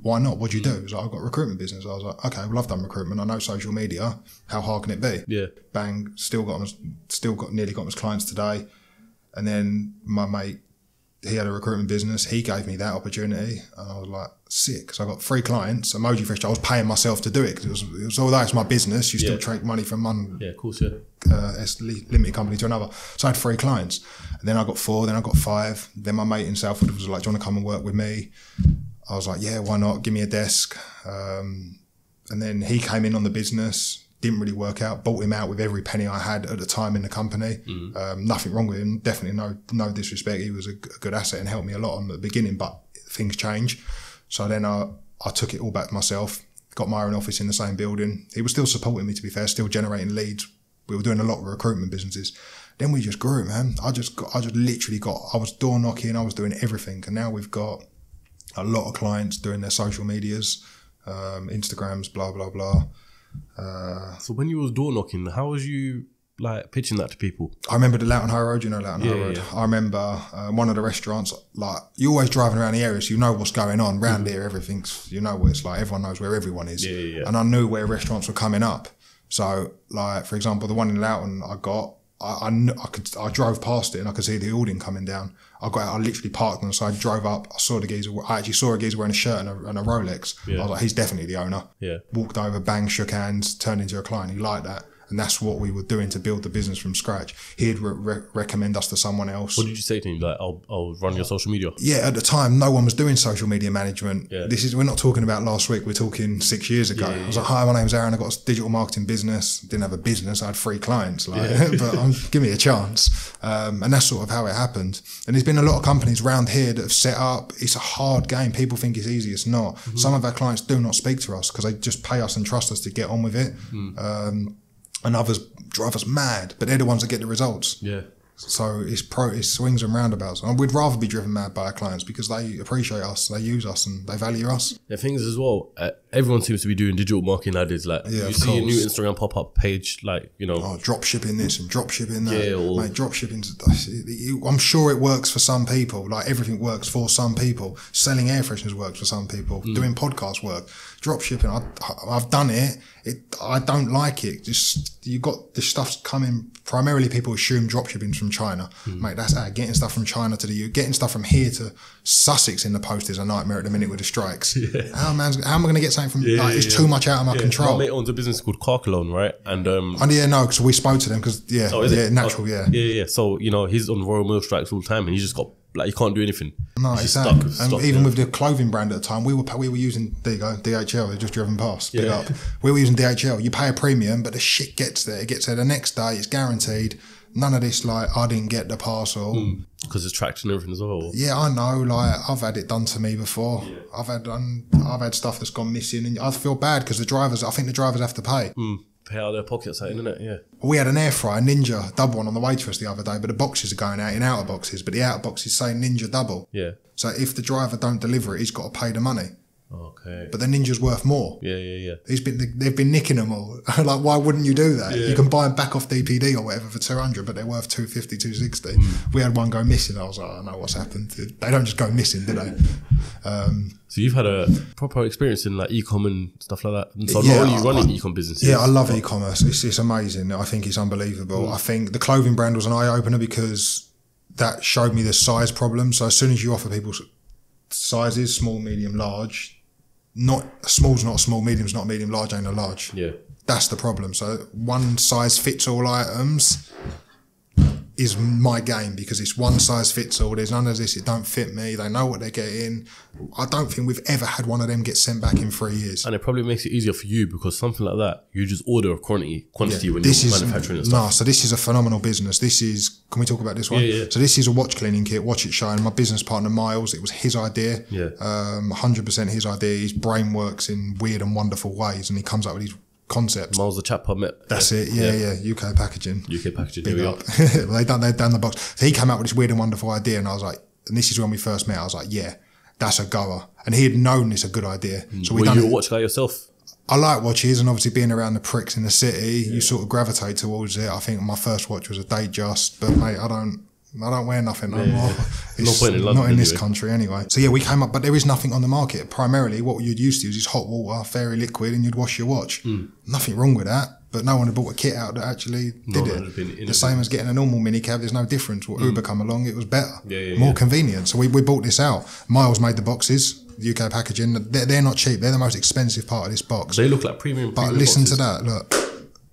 why not? What do you do?" He was like, "I've got a recruitment business." I was like, "Okay, well, I've done recruitment. I know social media. How hard can it be?" Yeah. Bang, nearly got him as clients today. And then my mate, he had a recruitment business. He gave me that opportunity, and I was like, sick. So I got 3 clients. Emoji Fresh. I was paying myself to do it because it was although it's my business, you still take money from one. Yeah, of course, limited company to another. So I had 3 clients, and then I got 4, then I got 5. Then my mate in Southwood was like, "Do you want to come and work with me?" I was like, "Yeah, why not? Give me a desk." And then he came in on the business. Didn't really work out. Bought him out with every penny I had at the time in the company. Nothing wrong with him. Definitely no disrespect. He was a good asset and helped me a lot on the beginning, but things change. So then I took it all back myself. Got my own office in the same building. He was still supporting me, to be fair, still generating leads. We were doing a lot of recruitment businesses. Then we just grew, man. I was door knocking. I was doing everything. And now we've got a lot of clients doing their social medias, Instagrams, blah, blah, blah. So when you was door knocking, how was you like pitching that to people? I remember the Loughton High Road, Loughton High Road. I remember one of the restaurants, like you're always driving around the area, so you know what's going on. Round here, everything's, you know what it's like, everyone knows where everyone is. And I knew where restaurants were coming up. So like, for example, the one in Loughton I drove past it and I could see the awning coming down. I literally parked on the side, drove up, I actually saw a geezer wearing a shirt and a Rolex. I was like, he's definitely the owner. Walked over, bang, shook hands, turned into a client. He liked that. And that's what we were doing to build the business from scratch. He'd recommend us to someone else. What did you say to him? Like, I'll run your social media? Yeah, at the time, no one was doing social media management. We're not talking about last week, we're talking 6 years ago. I was like, "Hi, my name's Aaron, I've got a digital marketing business." Didn't have a business, I had 3 clients. But give me a chance. And that's sort of how it happened. And there's been a lot of companies around here that have set up. It's a hard game. People think it's easy, it's not. Some of our clients do not speak to us because they just pay us and trust us to get on with it. And others drive us mad, but they're the ones that get the results. So it's swings and roundabouts. And we'd rather be driven mad by our clients because they appreciate us, they use us, and they value us. The things as well, everyone seems to be doing digital marketing nowadays. Like you see a new Instagram pop-up page, like, drop shipping this and drop shipping that. Mate, drop shipping, I'm sure it works for some people. Like everything works for some people. Selling air fresheners works for some people. Doing podcasts work. Drop shipping, I've done it. I don't like it. Just you got this stuff's coming. Primarily, people assume drop shipping's from China. Mate, that's getting stuff from China to the UK. Getting stuff from here to Sussex in the post is a nightmare at the minute with the strikes. How am I going to get something from? It's too much out of my control. My mate owns a business called Car Cologne, right? And because we spoke to them because natural. So he's on Royal Mail strikes all the time, and he's just got. Like, you can't do anything. No, exactly. And even with the clothing brand at the time, we were using, there you go, DHL. They've just driven past. Big up. We were using DHL. You pay a premium, but the shit gets there. It gets there the next day. It's guaranteed. None of this, like, I didn't get the parcel. Because it's tracked and everything as well. Yeah, I know. Like, I've had it done to me before. I've had stuff that's gone missing, and I feel bad because I think the drivers have to pay. Pay out of their pockets, isn't it? We had an air fryer Ninja double one on the way to us the other day, but the boxes are going out in outer boxes, but the outer boxes say Ninja double. So if the driver don't deliver it, he's got to pay the money. Okay. But the Ninja's worth more. They've been nicking them all. Like, why wouldn't you do that? You can buy them back off DPD or whatever for 200, but they're worth 250, 260. We had one go missing. I was like, I know what's happened. They don't just go missing, do they? So you've had a proper experience in like e-com and stuff like that. And so not only running e-com businesses. Yeah, I love e-commerce. It's amazing. I think it's unbelievable. I think the clothing brand was an eye-opener because that showed me the size problem. So as soon as you offer people sizes, small, medium, large, small's not small, medium's not medium, large ain't a large. That's the problem. So one size fits all items is my game, because it's one size fits all. There's none of this, it don't fit me. They know what they're getting. I don't think we've ever had one of them get sent back in 3 years. And it probably makes it easier for you, because something like that, you just order a quantity when you're manufacturing and stuff. No, so this is a phenomenal business. This is, can we talk about this one? Yeah. So this is a watch cleaning kit, Watch It Shine. My business partner, Miles, it was his idea. 100% his idea. His brain works in weird and wonderful ways, and he comes up with these concepts. Miles, the chap I met. That's it. Yeah. UK packaging. UK packaging. Big Here we up. are. They've done the box. So he came up with this weird and wonderful idea, and I was like, and this is when we first met. I was like, yeah, that's a goer. And he had known it's a good idea. So Were you a watch guy yourself? I like watches, and obviously being around the pricks in the city, you sort of gravitate towards it. I think my first watch was a Datejust, but mate, I don't wear nothing no more. No point in London, not in this anyway. country anyway. So yeah, we came up, but there is nothing on the market. Primarily, what you'd used to is hot water, fairy liquid, and you'd wash your watch. Nothing wrong with that, but no one had bought a kit out that actually did it. The same as getting a normal mini cab. There's no difference. When Uber come along, it was better, more convenient. So we bought this out. Miles made the boxes. UK packaging. They're not cheap. They're the most expensive part of this box. They look like premium. But listen boxes. to that. Look,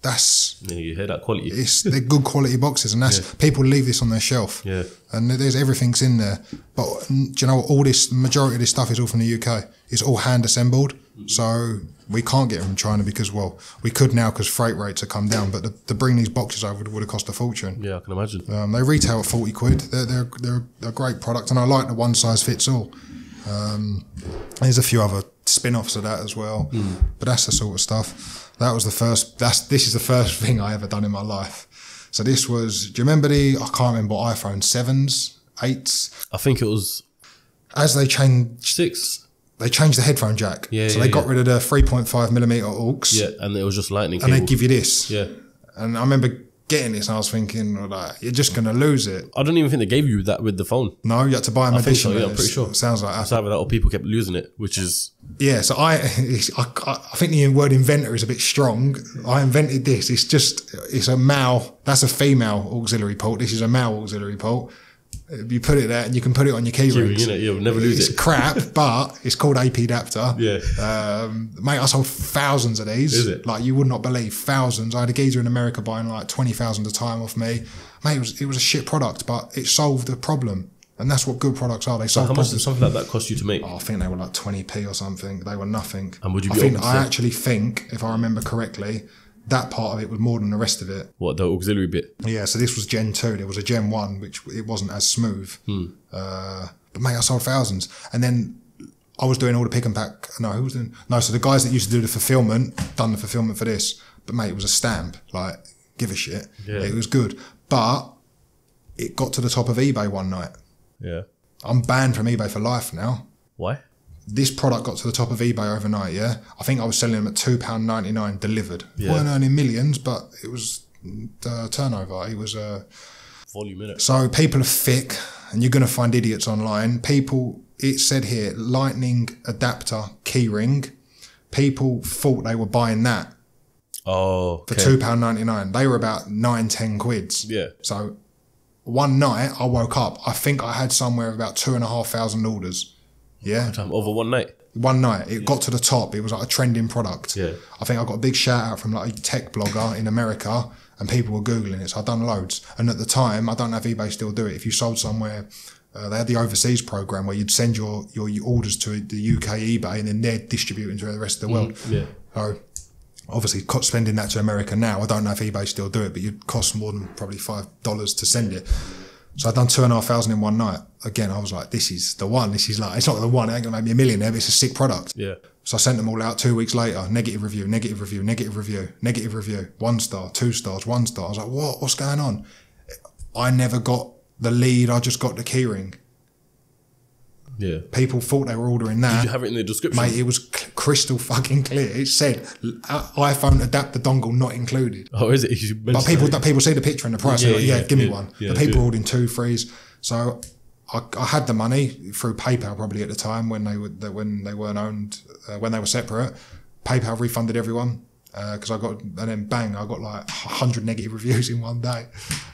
that's. Yeah, you hear that quality. They're good quality boxes, and that's people leave this on their shelf. Yeah. And there's everything's in there. But do you know what? Majority of this stuff is all from the UK. It's all hand assembled. So we can't get them from China because, well, we could now because freight rates have come down. But to bring these boxes over would have cost a fortune. Yeah, I can imagine. They retail at 40 quid. They're a great product, and I like the one size fits all. There's a few other spin-offs of that as well, but that's the sort of stuff. That was the first. This is the first thing I ever done in my life. So this was. Do you remember I can't remember iPhone 7s, 8s. I think it was As they changed 6. They changed the headphone jack. Yeah, so they got rid of the 3.5mm aux. Yeah, and it was just lightning and cable. they give you this. Yeah. And I remember getting this, and I was thinking, like, you're just gonna lose it. I don't even think they gave you that with the phone. No, you had to buy them additionally. So, yeah, I'm pretty sure. Sounds like It's either that or people kept losing it, which is... Yeah, so I think the word inventor is a bit strong. I invented this. It's a male. That's a female auxiliary port. This is a male auxiliary port. You put it there, and you can put it on your key rings. You'll never lose it. It's crap, but it's called AP adapter. Yeah. Mate, I sold thousands of these. Is it? Like, you would not believe, thousands. I had a geezer in America buying like 20,000 a time off me. Mate, it was a shit product, but it solved the problem. And that's what good products are. They solve How much problems. did something like that cost you to make? Oh, I think they were like 20p or something. They were nothing. And would you be open to I that? actually think, if I remember correctly, that part of it was more than the rest of it. What, the auxiliary bit? Yeah, so this was Gen 2. There was a Gen 1, which it wasn't as smooth. But mate, I sold thousands. And then I was doing all the pick and pack. No, who was doing? No, so the guys that used to do the fulfillment, done the fulfillment for this. But mate, it was a stamp. Like, give a shit. Yeah. It was good. But it got to the top of eBay one night. Yeah. I'm banned from eBay for life now. Why? This product got to the top of eBay overnight, yeah? I think I was selling them at £2.99 delivered. Yeah. Weren't earning millions, but it was turnover. It was... Volume in it. So people are thick, and you're going to find idiots online. It said here, lightning adapter keyring. People thought they were buying that Oh, for okay. £2.99. They were about 9-10 quids. Yeah. So one night I woke up, I think I had somewhere about 2,500 orders. Yeah. Over one night. One night it got to the top. It was like a trending product. Yeah. I think I got a big shout out from like a tech blogger in America, and people were Googling it. So I've done loads. And at the time, I don't know if eBay still do it. If you sold somewhere, they had the overseas program where you'd send your orders to the UK eBay, and then they're distributing to the rest of the world. Yeah. So obviously spending that to America now, I don't know if eBay still do it, but you'd cost more than probably $5 to send it. So I'd done 2,500 in one night. Again, I was like, this is the one. This is like, it's not the one. It ain't gonna make me a millionaire, but it's a sick product. Yeah. So I sent them all out 2 weeks later. Negative review, negative review, negative review, negative review. 1 star, 2 stars, 1 star. I was like, what? What's going on? I never got the lead. I just got the keyring. Yeah. People thought they were ordering that. Did you have it in the description? Mate, it was crystal fucking clear. It said iPhone adapter dongle not included. Oh, is it? You But people see the picture and the price. Yeah, They're like, yeah, give me yeah, one. yeah, but people yeah. ordering 2, 3s. So I had the money through PayPal probably at the time when they weren't owned, when they were separate. PayPal refunded everyone. because and then bang, I got like 100 negative reviews in one day,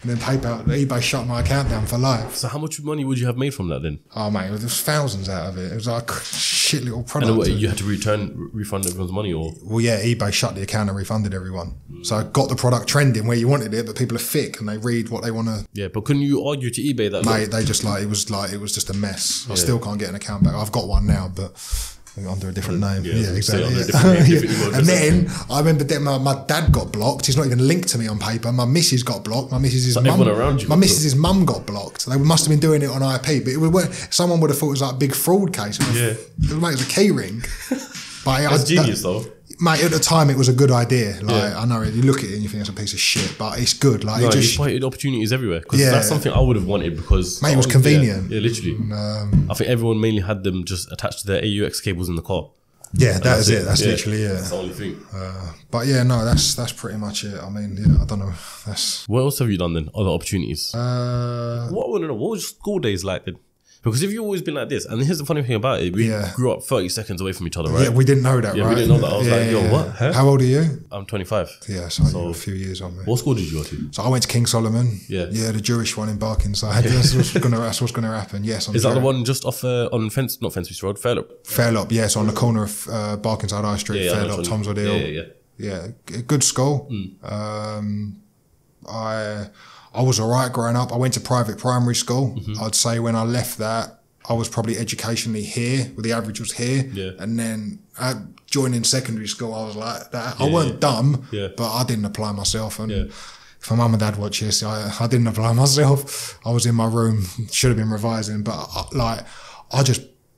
and then eBay shut my account down for life. So how much money would you have made from that then? Oh mate, there was thousands out of it. It was like a shit little product. And what, you had to refund everyone's money, or? Well, yeah, eBay shut the account and refunded everyone. So I got the product trending where you wanted it, but people are thick and they read what they want to. Yeah, but couldn't you argue to eBay that? Mate, they just it was just a mess. I still can't get an account back. I've got one now, but under a different name. Yeah, exactly. And then I remember that my dad got blocked. He's not even linked to me on paper. My missus got blocked. My missus's mum got blocked. They must have been doing it on IP, but someone would have thought it was like a big fraud case. It was a key ring. But that's genius though. Mate, at the time it was a good idea. I know you look at it and you think it's a piece of shit, but it's good. Like, you spotted opportunities everywhere, because that's something I would have wanted, because mate, it was convenient. Yeah, literally. I think everyone mainly had them just attached to their AUX cables in the car. Yeah, that's it. That's literally it. That's the only thing. But yeah, no, that's pretty much it. I mean, I don't know. What else have you done then? Other opportunities? What I want to know, what was school days like then? Because if you've always been like this, and here's the funny thing about it, we grew up 30 seconds away from each other, right? Yeah, we didn't know that, right? We didn't know that. I was like, yo, what? Huh? How old are you? I'm 25. Yeah, so a few years on me. What school did you go to? So I went to King Solomon. Yeah, the Jewish one in Barkingside. That's what's gonna happen. Yes, is that the one just off on not Fencefield Road, Fairlop? Fairlop, yes, on the corner of Barkingside High Street, Fairlop, Tomswood Hill. Yeah, good school. I was alright growing up. I went to private primary school. I'd say when I left that, I was probably educationally here, where the average was here. Yeah. And then joining secondary school, I was like that. I weren't dumb, but I didn't apply myself. And if my mum and dad watch this, I didn't apply myself. I was in my room, should have been revising, but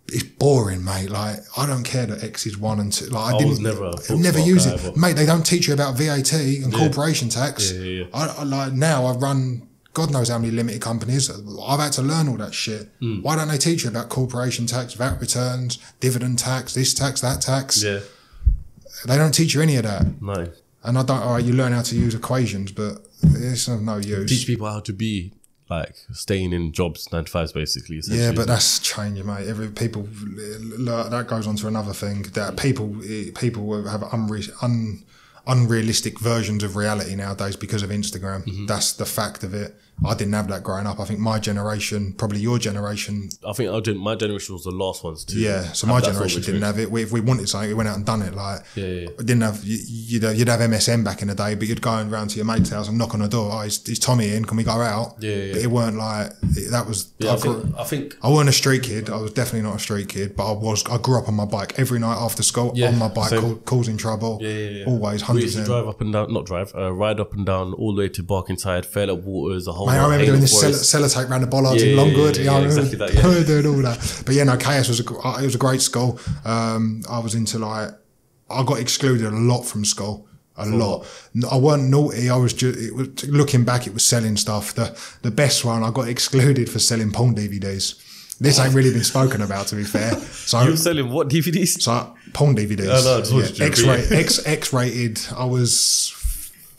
it's boring, mate. Like, I don't care that X is 1 and 2. Like, I never use it. Mate, they don't teach you about VAT and corporation tax. Now I run God knows how many limited companies. I've had to learn all that shit. Why don't they teach you about corporation tax, VAT returns, dividend tax, this tax, that tax? Yeah. They don't teach you any of that. No. And you learn how to use equations, but it's of no use. Teach people how to be like staying in jobs 9 to 5s basically. Yeah, but that's changing, mate. That goes on to another thing, that people have unrealistic versions of reality nowadays because of Instagram. That's the fact of it. I didn't have that growing up. I think my generation, probably your generation. I think my generation was the last ones to. Yeah, so my generation didn't have it. If we wanted something, we went out and done it. Like, we didn't have. You'd have MSN back in the day, but you'd go around to your mate's house and knock on the door. Oh, is Tommy in? Can we go out? Yeah. But it weren't like that was. Yeah, I think I weren't a street kid. I was definitely not a street kid, but I grew up on my bike every night after school on my bike, causing trouble. Yeah. Always 100%. We used to drive up and down, ride up and down all the way to Barkingside, Fairlop Waters, the whole. Mate, I remember doing this sellotape around the bollards in Longwood. Exactly that. Yeah. Doing all that. But yeah, no, KS was a great school. I was into I got excluded a lot from school. A lot. I weren't naughty. I was just, looking back, it was selling stuff. The best one, I got excluded for selling porn DVDs. This ain't really been spoken about, to be fair. So you were selling what DVDs? So porn DVDs. Oh, no, X-rated. I was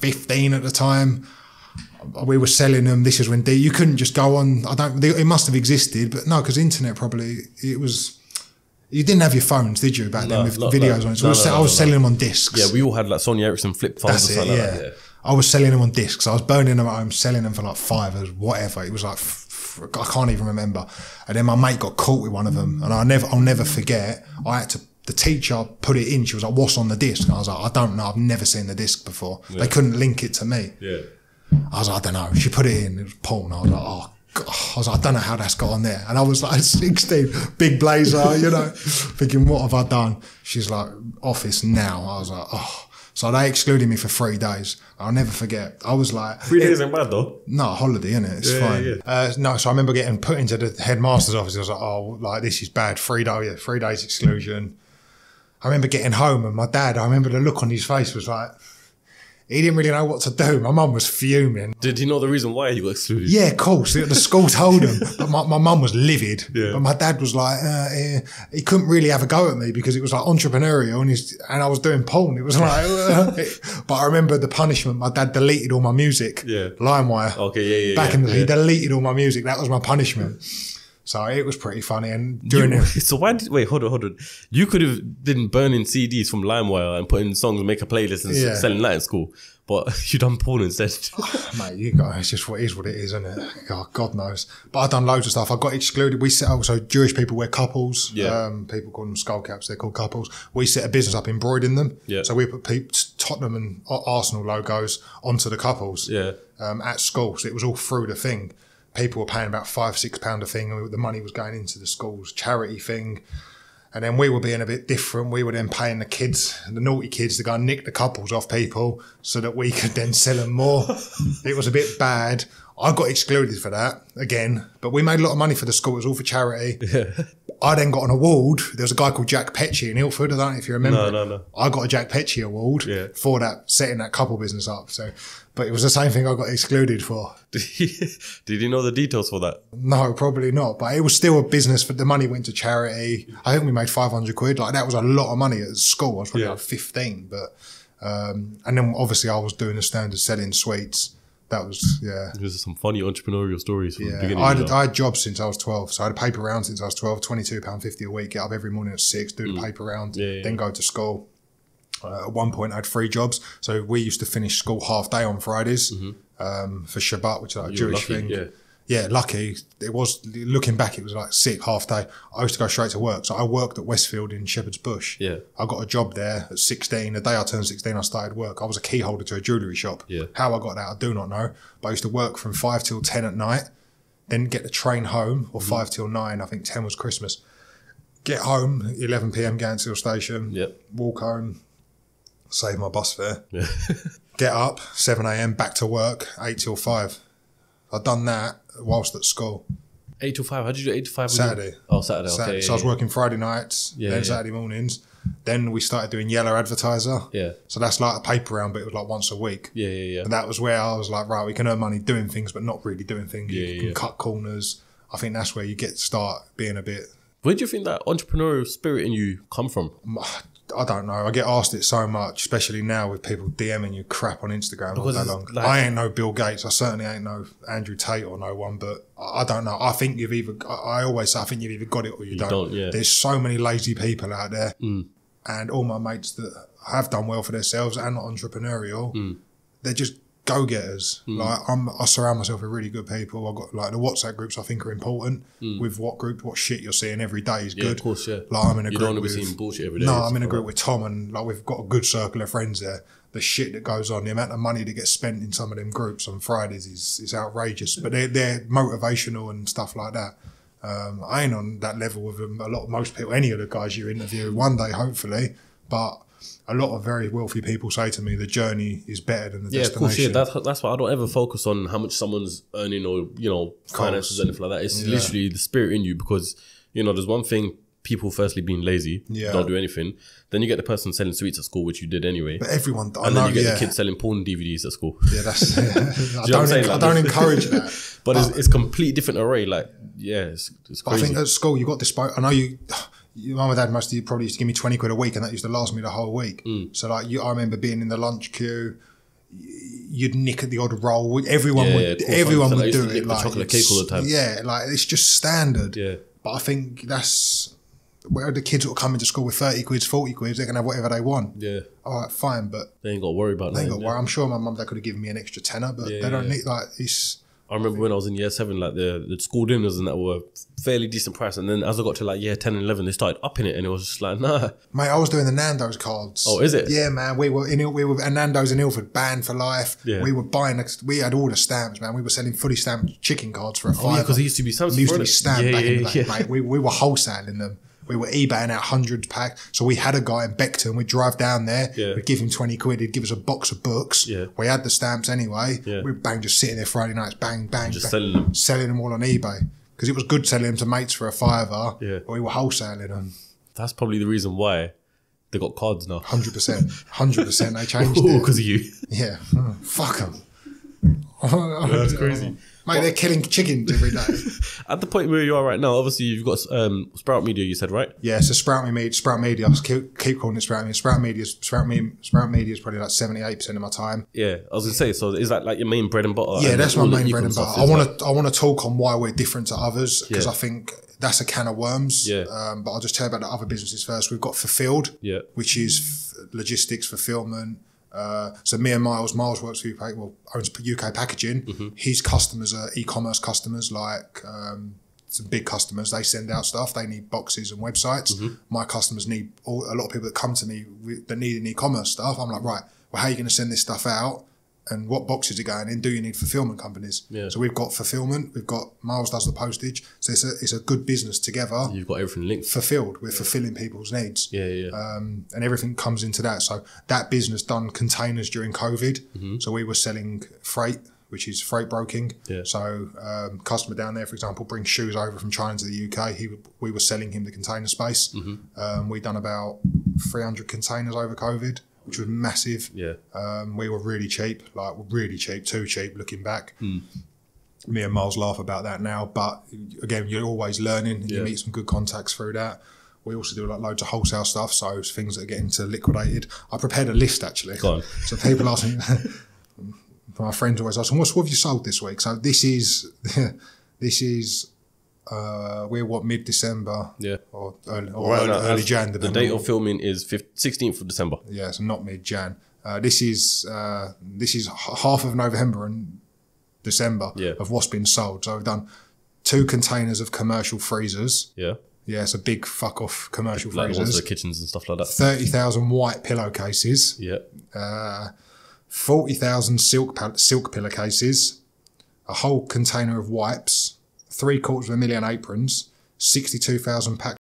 15 at the time. We were selling them. This is when you couldn't just go on. It must have existed, but no, because internet probably it was. You didn't have your phones, did you, back then with videos on it? So I was selling them on discs. Yeah, we all had like Sony Ericsson flip phones. That's or something like that. Yeah. I was selling them on discs. I was burning them at home, selling them for like $5, whatever. It was like I can't even remember. And then my mate got caught with one of them, and I'll never forget. The teacher put it in. She was like, "What's on the disc?" And I was like, "I don't know. I've never seen the disc before." Yeah. They couldn't link it to me. Yeah. I was like, I don't know. She put it in. It was porn. I was like, oh God. I was like, I don't know how that's got on there. And I was like 16, big blazer, thinking, what have I done? She's like, office now. I was like, oh. So they excluded me for 3 days. I'll never forget. I was like... 3 days ain't bad though. No, holiday, innit? It's fine. Yeah. So I remember getting put into the headmaster's office. I was like, oh, like this is bad. 3 days exclusion. I remember getting home and my dad, I remember the look on his face was like... He didn't really know what to do. My mum was fuming. Did he know the reason why he got excluded? Yeah, of course. The school told him. But my mum was livid. Yeah. But my dad was like, he couldn't really have a go at me because it was like entrepreneurial and I was doing porn. It was like, but I remember the punishment. My dad deleted all my music. Yeah. LimeWire. Okay, yeah. Back in the day, he deleted all my music. That was my punishment. So it was pretty funny. And during So why did, wait, hold on. You could have been burning CDs from LimeWire and putting songs and make a playlist and selling that in school. But you done porn instead. Mate, it's just what it is, isn't it? God knows. But I've done loads of stuff. I got excluded. We set up, so Jewish people wear couples. Yeah. People call them skull caps. They're called couples. We set a business up embroidering them. Yeah. So we put Tottenham and Arsenal logos onto the couples. Yeah. At school. So it was all through the thing. People were paying about £5-6 a thing. And the money was going into the school's charity thing. And then we were being a bit different. We were then paying the kids, the naughty kids, to go and nick the couples off people so that we could then sell them more. It was a bit bad. I got excluded for that again, but we made a lot of money for the school. It was all for charity. Yeah. I then got an award. There was a guy called Jack Petchy in Ilford. I don't know if you remember. No. I got a Jack Petchy award for that, setting that couple business up. So, but it was the same thing I got excluded for. Did you know the details for that? No, probably not. But it was still a business. The money went to charity. I think we made 500 quid. Like, that was a lot of money at school. I was probably like 15. But and then obviously I was doing the standard selling sweets. That was, There's some funny entrepreneurial stories from the beginning. I had jobs since I was 12. So I had a paper round since I was 12, £22.50 a week. Get up every morning at 6, do the paper round, then go to school. At one point, I had 3 jobs. So we used to finish school half day on Fridays for Shabbat, which is like a Jewish thing. Yeah, lucky. It was, looking back, it was like sick, half day. I used to go straight to work. So I worked at Westfield in Shepherd's Bush. Yeah. I got a job there at 16. The day I turned 16, I started work. I was a key holder to a jewellery shop. Yeah. How I got that, I do not know. But I used to work from 5 till 10 at night, then get the train home, or 5 till 9. I think 10 was Christmas. Get home, 11 p.m, Gantsill Station. Yep. Walk home, save my bus fare. Yeah. Get up, 7 a.m, back to work, 8 till 5. I'd done that whilst at school. 8 till 5? How did you do 8 till 5? Saturday. Oh, Saturday. Okay. So I was working Friday nights, then Saturday mornings. Then we started doing Yellow Advertiser. Yeah. So that's like a paper round, but it was like once a week. Yeah. And that was where I was like, right, we can earn money doing things, but not really doing things. You can cut corners. I think that's where you get to start being a bit... Where do you think that entrepreneurial spirit in you come from? I don't know. I get asked it so much, especially now with people DMing you crap on Instagram all day long. Like, I ain't no Bill Gates. I certainly ain't no Andrew Tate or no one, but I don't know. I think you've either, I always say, I think you've either got it or you don't. There's so many lazy people out there. And all my mates that have done well for themselves and not entrepreneurial, they're just go-getters. Like, I surround myself with really good people. I've got like the WhatsApp groups I think are important. With what shit you're seeing every day is good. Of course, yeah. Like, I'm in a you group don't want with, to be seeing bullshit every day. No, I'm in a group with Tom, and like we've got a good circle of friends there. The shit that goes on, the amount of money that gets spent in some of them groups on Fridays is outrageous. But they're motivational and stuff like that. I ain't on that level with them. Most people, any of the guys you interview, one day hopefully, but a lot of very wealthy people say to me the journey is better than the destination. Of course, yeah. That's why I don't ever focus on how much someone's earning or, finances or anything like that. It's literally the spirit in you, because, there's one thing, people firstly being lazy, don't do anything. Then you get the person selling sweets at school, which you did anyway. But everyone, and then you get the kids selling porn DVDs at school. Yeah, I don't encourage that. But it's complete different array. Like, it's crazy. But I think at school you got this. I know your mum and dad most of you probably used to give me 20 quid a week, and that used to last me the whole week. So like I remember being in the lunch queue, you'd nick at the odd roll. Everyone would do it. Like, chocolate cake all the time. Yeah, like it's just standard. Yeah. But I think that's where the kids will come into school with 30 quid, 40 quid, they can have whatever they want. Yeah. All right, fine, but they ain't got to worry about that. They ain't got to worry. I'm sure my mum and dad could have given me an extra tenner, but they don't need I remember when I was in year 7, like the school dinners and that were fairly decent price, and then as I got to like year 10 and 11, they started upping it, and it was just like, nah. Mate, I was doing the Nando's cards. Oh, is it? Yeah, man. We were at Nando's in Ilford, banned for life. Yeah. We had all the stamps, man. We were selling fully stamped chicken cards for a $5. Yeah, because it used to be stamps. It used to be stamped back in the day, mate. We were wholesaling them. We were eBaying out hundreds pack. So we had a guy in Beckton. We'd drive down there. Yeah. We'd give him 20 quid. He'd give us a box of books. Yeah. We had the stamps anyway. Yeah. We'd just sitting there Friday nights, bang. Just selling them all on eBay. Because it was good selling them to mates for a $5. Yeah. But we were wholesaling them. That's probably the reason why they got cards now. 100%. 100% they changed it. Because of you. Yeah. Fuck them. That's crazy. Mate, they're killing chickens every day. At the point where you are right now, obviously you've got Sprout Media, you said, right? Yeah, so Sprout Media. I keep calling it Sprout Media. Sprout Media is probably like 78% of my time. Yeah, I was gonna say. So is that like your main bread and butter? Yeah, that's my main bread and butter. I want to talk on why we're different to others because I think that's a can of worms. Yeah. But I'll just tell you about the other businesses first. We've got Fulfilled, which is logistics, fulfillment. So me and Miles works for UK, owns UK Packaging. His customers are e-commerce customers, like some big customers. They send out stuff. They need boxes and websites. My customers need a lot of people that come to me that need an e-commerce stuff. I'm like, right, well, how are you going to send this stuff out? And what boxes are going in? Do you need fulfillment companies? Yeah. So we've got fulfillment. We've got Miles does the postage. So it's a good business together. You've got everything linked. Fulfilled. We're fulfilling people's needs. And everything comes into that. So that business done containers during COVID. So we were selling freight, which is freight broking. So customer down there, for example, brings shoes over from China to the UK. We were selling him the container space. We done about 300 containers over COVID, which was massive. We were really cheap, too cheap looking back. Me and Miles laugh about that now, but again, you're always learning and you meet some good contacts through that. We also do like loads of wholesale stuff, so things that are getting to liquidated. I prepared a list actually. Go on. So people ask me, my friends always ask, what have you sold this week? So this is, we're mid-December or early Jan. The date of filming is 16th of December. Yeah, so not mid-Jan. This is half of November and December of what's been sold. So I've done 2 containers of commercial freezers. Yeah, it's a big fuck off commercial freezers. Like ones for the kitchens and stuff like that. 30,000 white pillowcases. 40,000 silk pillowcases. A whole container of wipes. 750,000 aprons, 62,000 packs,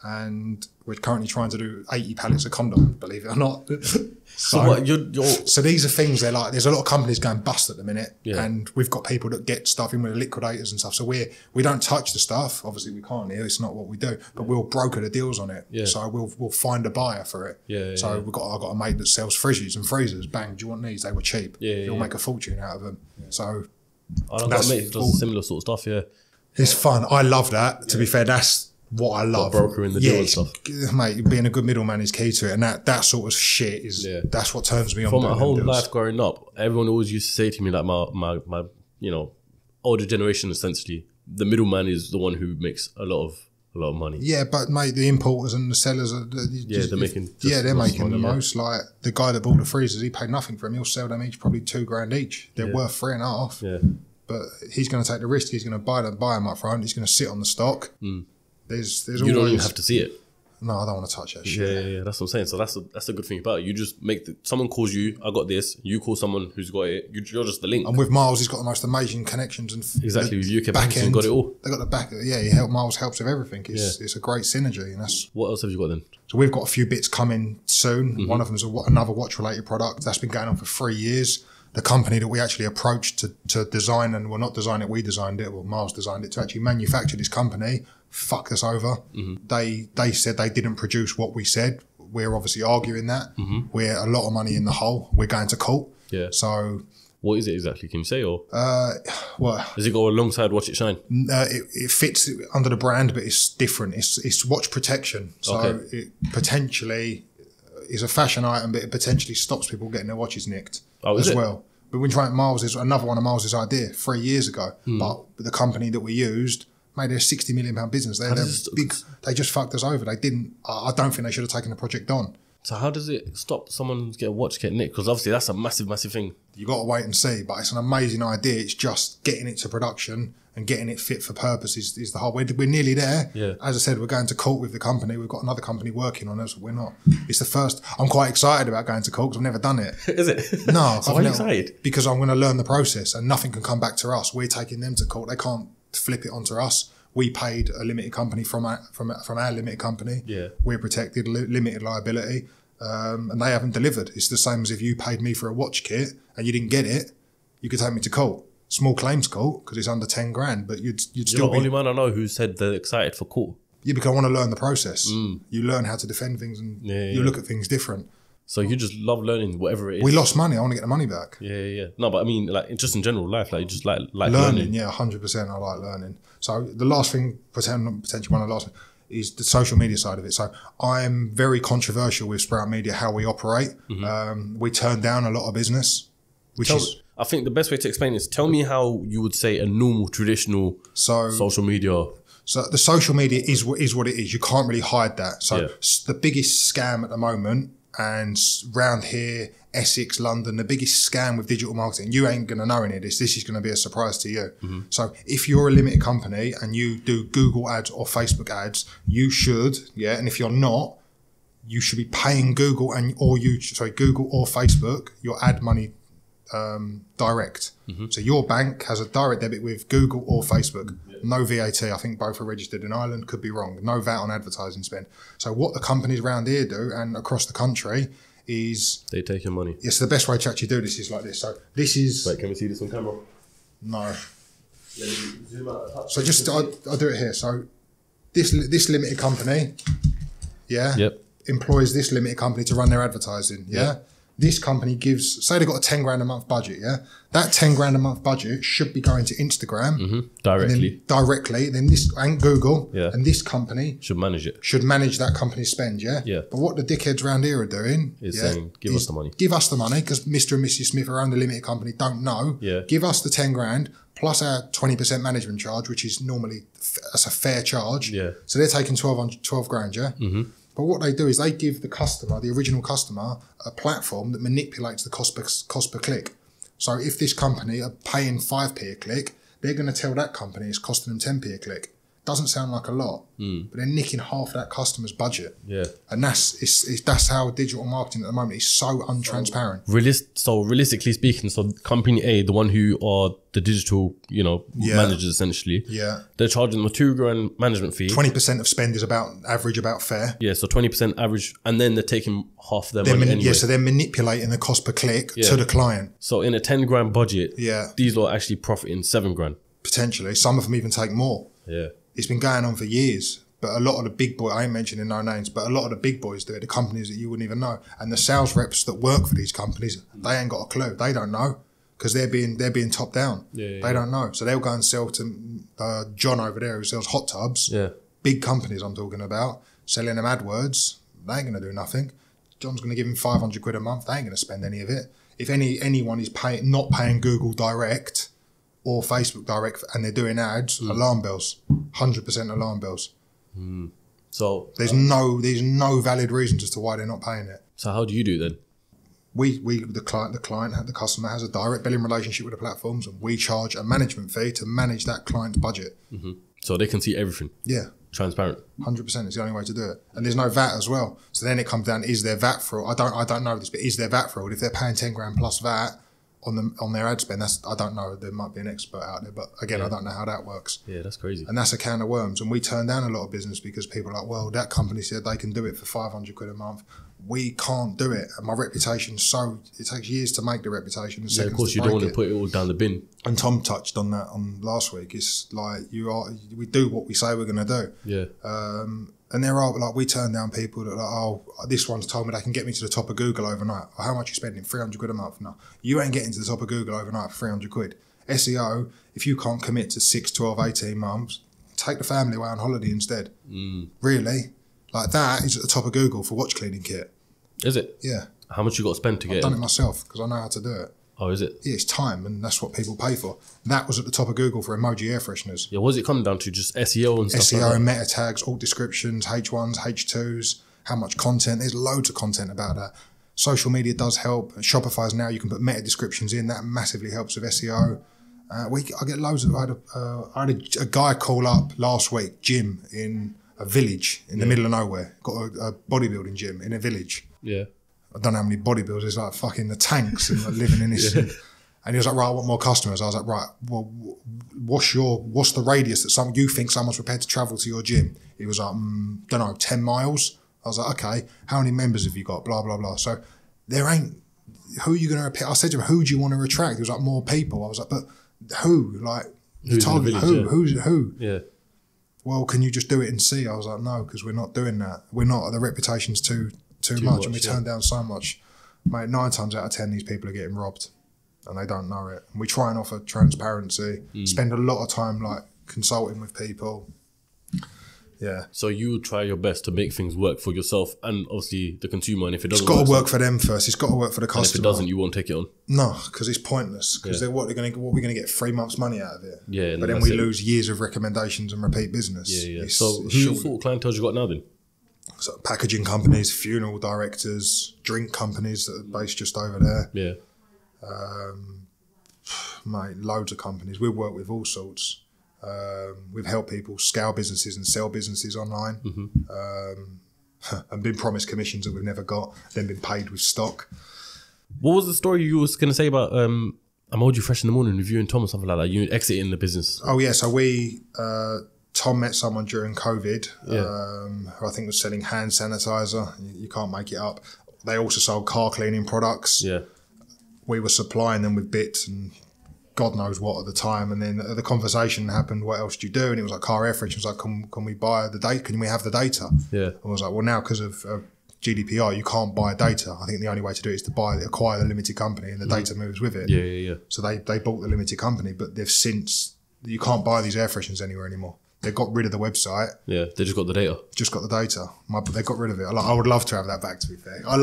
and we're currently trying to do 80 pallets of condoms, believe it or not. So these are things there's a lot of companies going bust at the minute, and we've got people that get stuff in with the liquidators and stuff. So we don't touch the stuff. Obviously, we can't here. It's not what we do, but we'll broker the deals on it. So we'll find a buyer for it. So I've got a mate that sells fridges and freezers. Bang, do you want these? They were cheap. He'll make a fortune out of them. So. I don't know, mate, does similar sort of stuff, It's fun. I love that. To be fair, that's what I love. Brokering the deal and stuff. Mate, being a good middleman is key to it. And that sort of shit is, that's what turns me on. From my whole life growing up, everyone always used to say to me, like my older generation, essentially, the middleman is the one who makes a lot of money. Yeah, but mate, the importers and the sellers are they're making the most. Like the guy that bought the freezers, he paid nothing for them. He'll sell them each probably $2,000 each. They're worth 3.5. Yeah, but he's going to take the risk. He's going to buy them up front. He's going to sit on the stock. There's you don't even have to see it. No, I don't want to touch that shit. Yeah, that's what I'm saying. So that's a good thing about it. You just make someone calls you, I got this. You call someone who's got it. You're just the link. And with Miles, he's got the most amazing connections and exactly with UK Packaging, got it all. They got the back. Miles helps with everything. It's a great synergy, and that's. What else have you got then? So we've got a few bits coming soon. One of them is another watch-related product that's been going on for 3 years. The company that we actually approached to design, and not design it, we designed it. Well, Miles designed it to actually manufacture this company. Fucked us over. They said they didn't produce what we said. We're obviously arguing that. We're a lot of money in the hole. We're going to court. Yeah. So what is it exactly? Can you say or? Well, does it go alongside Watch It Shine? It fits under the brand, but it's different. It's watch protection. So it potentially is a fashion item, but it potentially stops people getting their watches nicked as well. But when trying Miles is another one of Miles' idea 3 years ago. But the company that we used made a £60 million business. They're big. They just fucked us over. They didn't. I don't think they should have taken the project on. So how does it stop someone get a watch get nicked? Because obviously that's a massive thing. You got to wait and see. But it's an amazing idea. It's just getting it to production and getting it fit for purpose is the whole. We're nearly there. Yeah. As I said, we're going to court with the company. We've got another company working on us. We're not. It's the first. I'm quite excited about going to court because I've never done it. Is it? No. So why are you excited? Because I'm going to learn the process and nothing can come back to us. We're taking them to court. They can't flip it onto us. We paid a limited company from our limited company. Yeah. We're protected, limited liability, and they haven't delivered. It's the same as if you paid me for a watch kit and you didn't get it, you could take me to court. Small claims court because it's under 10 grand, but you'd still be... You're the only man I know who said they're excited for court. Yeah, because I want to learn the process. You learn how to defend things and you look at things different. So you just love learning whatever it is. We lost money. I want to get the money back. Yeah. No, but I mean, like, just in general life, like, you just like learning. Yeah, 100%. I like learning. So the last thing, potentially one of the last things, is the social media side of it. So I'm very controversial with Sprout Media, how we operate. We turn down a lot of business, I think the best way to explain is, tell me how you would say a normal, traditional social media. So the social media is what it is. You can't really hide that. So the biggest scam at the moment, and round here, Essex, London, the biggest scam with digital marketing, you ain't going to know any of this. This is going to be a surprise to you. So if you're a limited company and you do Google ads or Facebook ads, you should, and if you're not, you should be paying Google Google or Facebook your ad money direct. So your bank has a direct debit with Google or Facebook. No VAT. I think both are registered in Ireland. Could be wrong. No VAT on advertising spend. So what the companies around here do and across the country is they take your money. Yes, the best way to actually do this is like this. So this is. Wait, can we see this on camera? No. So just I'll do it here. So this limited company, employs this limited company to run their advertising. This company gives, say they've got a 10 grand a month budget, that 10 grand a month budget should be going to Instagram directly. Then this and Google and this company should manage it. Should manage that company's spend, But what the dickheads around here are doing is saying, give us the money. Give us the money, because Mr. and Mrs. Smith around the limited company don't know. Give us the 10 grand plus our 20% management charge, which is normally that's a fair charge. So they're taking 12 grand, But what they do is they give the customer, the original customer, a platform that manipulates the cost per click. So if this company are paying 5p a click, they're going to tell that company it's costing them 10p a click. Doesn't sound like a lot, but they're nicking half that customer's budget. And that's how digital marketing at the moment is so untransparent. So realistically speaking, so company A, the one who are the digital, managers essentially, they're charging them a 2 grand management fee. 20% of spend is about fair. So 20% average, and then they're taking half their money anyway. So they're manipulating the cost per click to the client. So in a 10 grand budget, these lot are actually profiting 7 grand. Potentially. Some of them even take more. It's been going on for years, but a lot of the big boys, I ain't mentioning no names, but a lot of the big boys do it, the companies that you wouldn't even know. And the sales reps that work for these companies, they ain't got a clue. They don't know, because they're being top down. They don't know. So they'll go and sell to John over there who sells hot tubs. Big companies I'm talking about, selling them AdWords. They ain't going to do nothing. John's going to give him 500 quid a month. They ain't going to spend any of it. If anyone is not paying Google direct or Facebook direct and they're doing ads, alarm bells, 100% alarm bells. So there's no valid reasons as to why they're not paying it. So how do you do it then? The customer has a direct billing relationship with the platforms, and we charge a management fee to manage that client's budget. So they can see everything. Transparent. 100% is the only way to do it. And there's no VAT as well. So then it comes down, is there VAT fraud? I don't know this, but is there VAT fraud? If they're paying 10 grand plus VAT on their ad spend, I don't know. There might be an expert out there, but again, I don't know how that works. That's crazy. And that's a can of worms. And we turn down a lot of business because people are like, well, that company said they can do it for 500 quid a month. We can't do it. And my reputation's it takes years to make the reputation. Of course, you don't want to put it all down the bin. And Tom touched on that on last week. It's like we do what we say we're going to do. And there are, like, we turn down people that are like, oh, this one's told me they can get me to the top of Google overnight. Oh, how much are you spending? 300 quid a month? No, you ain't getting to the top of Google overnight for 300 quid. SEO, if you can't commit to 6, 12, 18 months, take the family away on holiday instead. Really? Like, that is at the top of Google for watch cleaning kit. Is it? Yeah. How much you got to spend to get it? I've done it myself because I know how to do it. Oh, is it? Yeah, it's time, and that's what people pay for. That was at the top of Google for emoji air fresheners. Yeah, what does it come down to? Just SEO and stuff SEO like that? and meta tags, alt descriptions, H1s, H2s, how much content. There's loads of content about that. Social media does help. Shopify's now, you can put meta descriptions in. That massively helps with SEO. I get loads of... I had a guy call up last week, Jim, in a village in the middle of nowhere. Got a bodybuilding gym in a village. Yeah. I don't know how many bodybuilders, like fucking the tanks and like living in this. And he was like, right, I want more customers. I was like, right, well, what's the radius that you think someone's prepared to travel to your gym? He was like, don't know, 10 miles. I was like, okay, how many members have you got? Blah, blah, blah. So there ain't, who are you going to, I said to him, who do you want to attract? He was like, more people. I was like, but who? Like, who's in the village, who? Yeah. Well, can you just do it and see? I was like, no, because we're not doing that. We're not, the reputation's too too much, and we turn down so much. Mate, 9 times out of 10, these people are getting robbed, and they don't know it. And we try and offer transparency. Spend a lot of time like consulting with people. Yeah. So you try your best to make things work for yourself and obviously the consumer. And if it doesn't, it's got to work for them first. It's got to work for the customer. And if it doesn't, you won't take it on. No, because it's pointless. Because what we're going to get 3 months money out of it. Yeah. But then we lose years of recommendations and repeat business. Yeah. So who sort of clientele you got now then? So packaging companies, funeral directors, drink companies that are based just over there. Yeah. Mate, loads of companies. We work with all sorts. We've helped people scale businesses and sell businesses online, and been promised commissions that we've never got, then been paid with stock. What was the story you was going to say about Emoji Fresh in the Morning with you and Tom or something like that? You exiting the business. Oh yeah, so Tom met someone during COVID who I think was selling hand sanitizer. You can't make it up. They also sold car cleaning products. Yeah. We were supplying them with bits and God knows what at the time, and then the conversation happened. What else do you do? And it was like car air fresheners. Like, can we buy the data? Can we have the data? Yeah. And I was like, well, now because of GDPR, you can't buy data. I think the only way to do it is to acquire the limited company, and the data moves with it. Yeah. So they bought the limited company, but you can't buy these air fresheners anywhere anymore. They got rid of the website. Yeah, they just got the data. They got rid of it. I would love to have that back, to be fair. I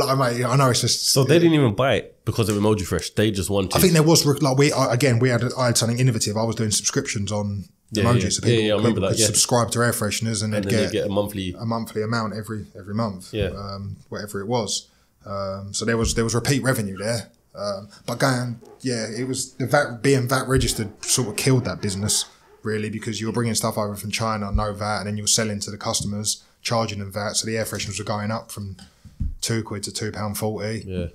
know it's just... So they didn't even buy it because of Emoji Fresh. They just wanted... I think there was... I had something innovative. I was doing subscriptions on emojis. So people, I remember that. Subscribe to air fresheners and they'd get a monthly amount every month. Yeah. Whatever it was. So there was repeat revenue there. But it was being VAT registered sort of killed that business. Really, because you were bringing stuff over from China, no VAT, and then you were selling to the customers, charging them VAT. So the air fresheners were going up from £2 to £2.40. Yeah.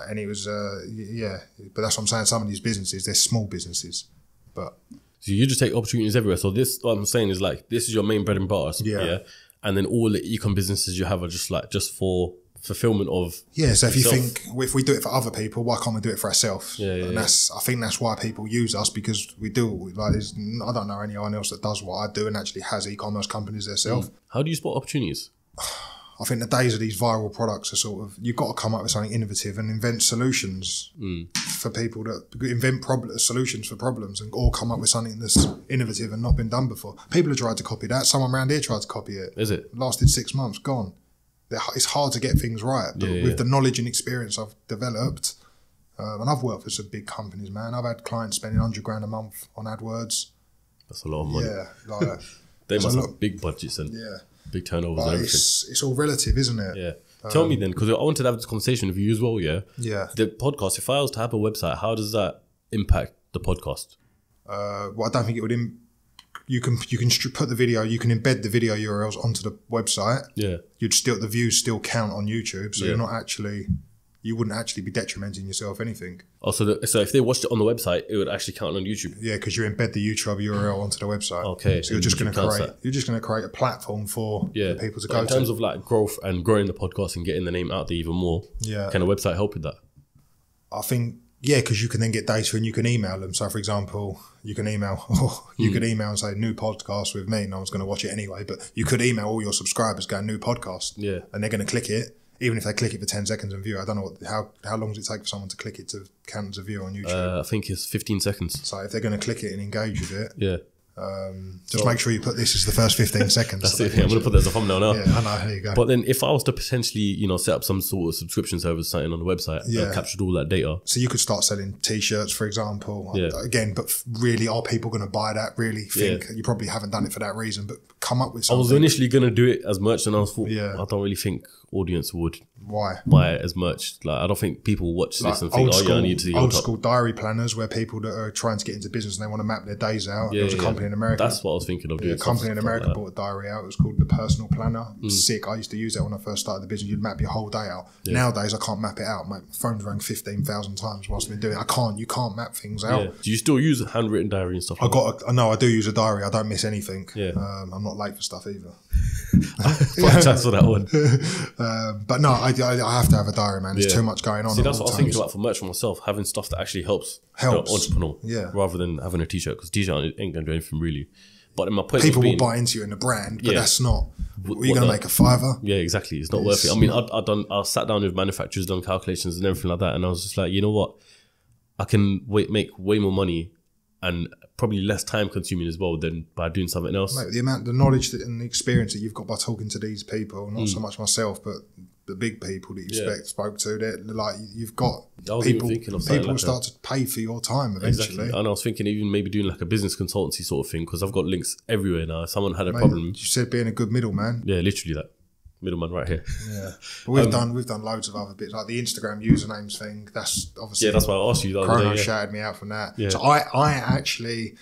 And it was, But that's what I'm saying. Some of these businesses, they're small businesses. But so you just take opportunities everywhere. So what I'm saying is like, this is your main bread and butter. Yeah. And then all the e-com businesses you have are just for fulfillment of so yourself. If you think if we do it for other people, why can't we do it for ourselves? I think that's why people use us, because we do I don't know anyone else that does what I do and actually has e-commerce companies themselves. How do you spot opportunities? I think the days of these viral products are sort of, you've got to come up with something innovative and invent solutions for people that invent solutions for problems, and or come up with something that's innovative and not been done before. People have tried to copy that. Someone around here tried to copy it. Is it? It lasted 6 months, gone. It's hard to get things right, but with the knowledge and experience I've developed, and I've worked for some big companies, man. I've had clients spending $100,000 a month on AdWords. That's a lot of money. Yeah, like they must have big budgets and big turnovers and everything. It's all relative, isn't it? Yeah. Tell me then, because I wanted to have this conversation with you as well. Yeah. Yeah. The podcast. If I was to have a website, how does that impact the podcast? Well, I don't think it would. You can put the video, you can embed the video URLs onto the website. Yeah. The views still count on YouTube, so you wouldn't actually be detrimenting yourself anything. Oh, so if they watched it on the website, it would actually count on YouTube. Yeah, because you embed the YouTube URL onto the website. Okay. So you're just going to create a platform for people to go to. In terms of like growth and growing the podcast and getting the name out there even more, can a website help with that? I think. Yeah, because you can then get data and you can email them. So, for example, you can email and say new podcast with me. No one's going to watch it anyway, but you could email all your subscribers going new podcast. Yeah, and they're going to click it, even if they click it for 10 seconds and view. I don't know how long does it take for someone to click it to count as a view on YouTube. I think it's 15 seconds. So if they're going to click it and engage with it, just make sure you put this as the first 15 seconds. That's it. I'm going to put that as a thumbnail now. Yeah, I know. There you go. But then if I was to potentially, set up some sort of subscription service, something on the website that captured all that data. So you could start selling T-shirts, for example. Again, but really, are people going to buy that? Really think you probably haven't done it for that reason, but come up with something. I was initially going to do it as merch, and I thought, I don't really think audience would buy it as much. Like, I don't think people watch this and think, I need to see old school diary planners where people that are trying to get into business and they want to map their days out. There was a company in America. That's what I was thinking of doing. A company in America bought a diary out. It was called the Personal Planner. Sick. I used to use that when I first started the business. You'd map your whole day out. Nowadays, I can't map it out. My phone's rang 15,000 times whilst I've been doing it. You can't map things out. Do you still use a handwritten diary and stuff? No, I do use a diary. I don't miss anything. I'm not late for stuff either. That's for that one. But no, I have to have a diary, man. There's too much going on. See, that's what I was thinking about for merch for myself, having stuff that actually helps the entrepreneur rather than having a t-shirt, because t-shirt ain't going to do anything really. But then my point People being, will buy into you in the brand, but Yeah. that's not. Are you going to make a $5? Yeah, exactly. It's not worth it. I mean, I sat down with manufacturers, done calculations and everything like that, and I was just like, you know what? I can make way more money and probably less time consuming as well than by doing something else. Mate, the knowledge and the experience that you've got by talking to these people, not so much myself, but the big people that you spoke to, they're like, you've got people will start to pay for your time eventually. Exactly. And I was thinking even maybe doing like a business consultancy sort of thing, because I've got links everywhere now. If someone had a problem. You said being a good middleman. Yeah, literally that. Middleman right here. Yeah. But we've done loads of other bits, like the Instagram usernames thing. That's obviously... Yeah, that's why I asked you the other Chrono day. shouted me out from that. Yeah. So I actually...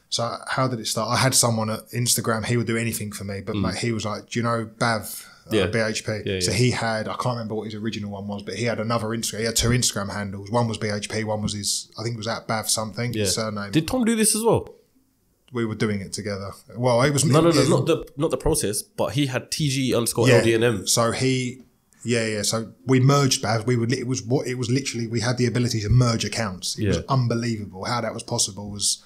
So how did it start? I had someone at Instagram, he would do anything for me, but mate, he was like, do you know Bav? BHP. Yeah, so he had, I can't remember what his original one was, but he had another Instagram. He had 2 Instagram handles. One was BHP, one was his, I think it was at Bav something, his surname. Did Tom do this as well? We were doing it together. Well, it was... No, not the process, but he had TG_LDNM. So he... Yeah. So we merged Bav. It was literally, we had the ability to merge accounts. It was unbelievable. How that was possible was,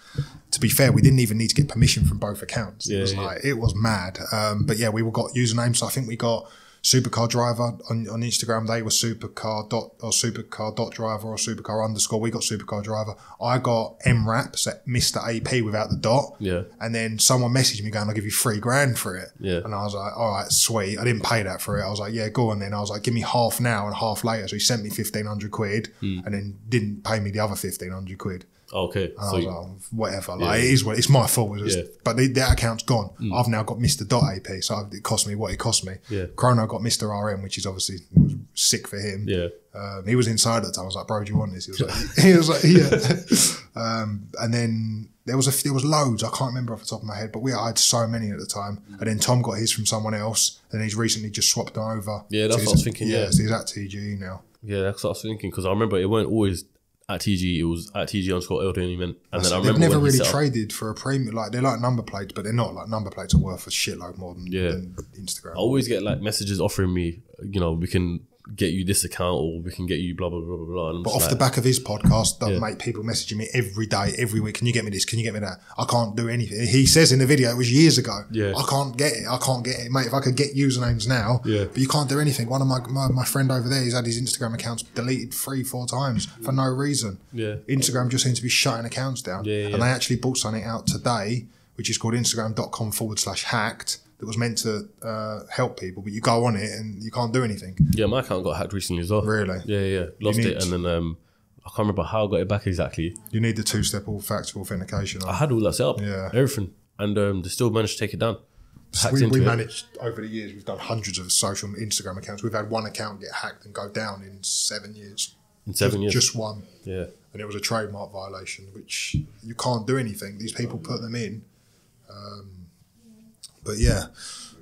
to be fair, we didn't even need to get permission from both accounts. It was mad. But yeah, we got usernames. So I think we got Supercar Driver on Instagram. They were supercar.driver or supercar_. We got Supercar Driver. I got MRAP, so Mr. AP without the dot. Yeah. And then someone messaged me going, I'll give you $3,000 for it. Yeah. And I was like, all right, sweet. I didn't pay that for it. I was like, yeah, go on then. I was like, give me half now and half later. So he sent me 1,500 quid and then didn't pay me the other 1,500 quid. Okay. And I was like, whatever. Like, it is what it's my fault. But that account's gone. I've now got Mr. .ap, so it cost me what it cost me. Yeah. Chrono got Mr. RM, which is obviously sick for him. Yeah. He was inside at the time. I was like, bro, do you want this? He was like, yeah. And then there was loads. I can't remember off the top of my head, but I had so many at the time. And then Tom got his from someone else, and he's recently just swapped them over. Yeah, that's what I was thinking. Yeah, so he's at TGE now. Yeah, that's what I was thinking, because I remember it weren't always at TG, it was at TG_LDNM. And then I remember they've never really traded for a premium. Like, they're like number plates, but they're not. Like, number plates are worth a shitload more than Instagram. I always get like messages offering me, we can get you this account or we can get you blah blah blah blah blah. But off the back of his podcast, mate, people messaging me every day, every week. Can you get me this? Can you get me that? I can't do anything. He says in the video, it was years ago. Yeah. I can't get it, mate. If I could get usernames now, but you can't do anything. One of my friend over there, he's had his Instagram accounts deleted 3-4 times for no reason. Yeah. Instagram just seems to be shutting accounts down. And they actually brought something out today, which is called Instagram.com/hacked. That was meant to help people, but you go on it and you can't do anything. Yeah, my account got hacked recently as well. Really? Yeah. Lost it, and then I can't remember how I got it back exactly. You need the 2-step factor authentication. I had all that set up, everything, and they still managed to take it down. We managed over the years. We've done hundreds of social Instagram accounts. We've had one account get hacked and go down in 7 years. In 7 years, just one. Yeah, and it was a trademark violation, which you can't do anything. These people put them in. But yeah,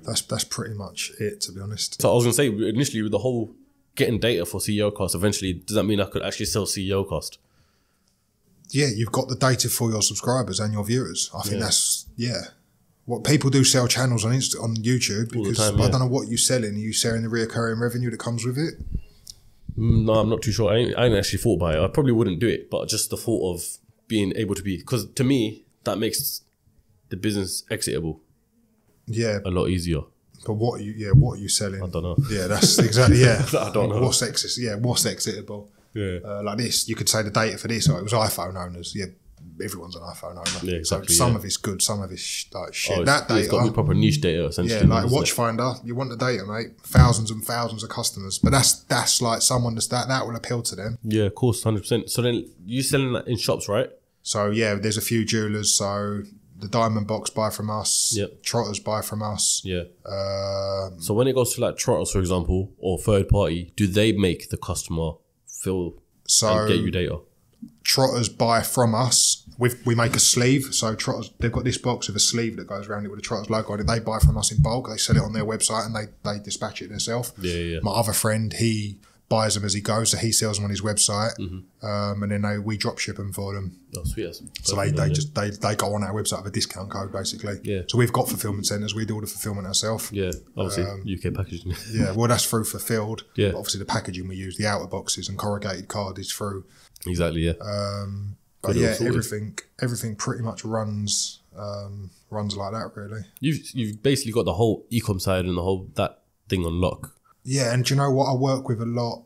that's pretty much it, to be honest. So I was going to say, initially with the whole getting data for CEOCAST, eventually, does that mean I could actually sell CEOCAST? Yeah, you've got the data for your subscribers and your viewers. I think that's, what people do, sell channels on YouTube, because I don't know what you're selling. Are you selling the reoccurring revenue that comes with it? No, I'm not too sure. I ain't actually thought about it. I probably wouldn't do it, but just the thought of being able to be, because to me, that makes the business exitable. Yeah, a lot easier. But what are you selling? I don't know. Yeah, that's exactly. Yeah, I don't know. What's exitable? Yeah, like this, you could say the data for this. It was iPhone owners. Yeah, everyone's an iPhone owner. Yeah, exactly. So some of it's good, some of it's like shit. That data, it's got to be proper niche data, essentially. Yeah, like Watchfinder, you want the data, mate. Thousands and thousands of customers, but that's like someone that will appeal to them. Yeah, of course, 100%. So then you selling that in shops, right? So yeah, there's a few jewelers. So the Diamond Box buy from us. Yep. Trotters buy from us. Yeah. So when it goes to like Trotters, for example, or third party, do they make the customer feel and get you data? Trotters buy from us. We make a sleeve. So Trotters, they've got this box with a sleeve that goes around it with a Trotters logo on it. They buy from us in bulk. They sell it on their website and they dispatch it themselves. Yeah. My other friend, he buys them as he goes, so he sells them on his website, and then we drop ship them for them. Oh, sweet. So they go on our website with a discount code, basically. Yeah. So we've got fulfillment centres. We do all the fulfillment ourselves. Yeah, obviously UK packaging. Yeah, well, that's through Fulfilled. Yeah. But obviously the packaging we use, the outer boxes and corrugated card is through. Exactly. Yeah. But yeah, everything pretty much runs runs like that, really. You've basically got the whole e-com side and the whole that thing on lock. Yeah, and do you know what I work with a lot?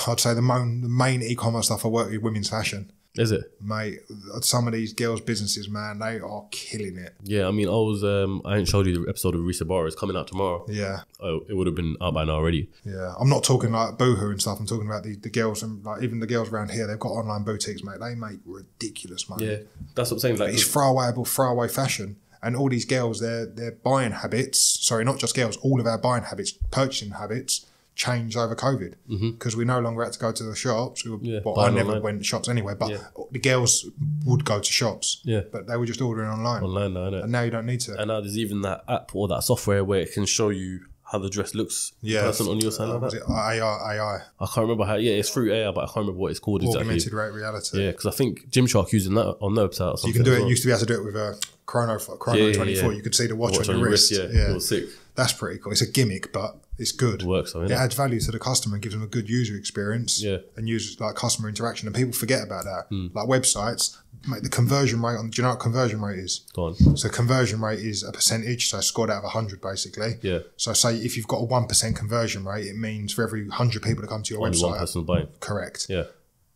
I'd say the main e-commerce stuff I work with women's fashion. Is it? Mate, some of these girls' businesses, man, they are killing it. Yeah, I mean, I ain't showed you the episode of Risa Barra. It's coming out tomorrow. Yeah. Oh, it would have been out by now already. Yeah. I'm not talking like Boohoo and stuff. I'm talking about the girls, and like even the girls around here, they've got online boutiques, mate. They make ridiculous money. Yeah, that's what I'm saying. Like, it's throwaway fashion. And all these girls, their buying habits, sorry, not just girls, all of our buying habits, purchasing habits, changed over COVID because we no longer had to go to the shops. I never went to shops anyway, but the girls would go to shops. Yeah, but they were just ordering online. Online now, innit? And now you don't need to. And now there's even that app or that software where it can show you how the dress looks. Yeah, person on your side like was that. it AI? I can't remember how. Yeah, it's through AI, but I can't remember what it's called Augmented exactly. reality. Yeah, because I think Gymshark using that on their website or something. You can do it. You used to be able to do it with a Chrono 24. Yeah. You could see the watch on your wrist. Yeah, it was sick. That's pretty cool. It's a gimmick, but it's good. It works, though, it adds value to the customer and gives them a good user experience. Yeah. And use like customer interaction. And people forget about that. Like websites, mate, the conversion rate do you know what conversion rate is? Go on. So conversion rate is a percentage, so scored out of 100 basically. Yeah. So say if you've got a 1% conversion rate, it means for every 100 people that come to your only website, one person buying. Correct. Yeah.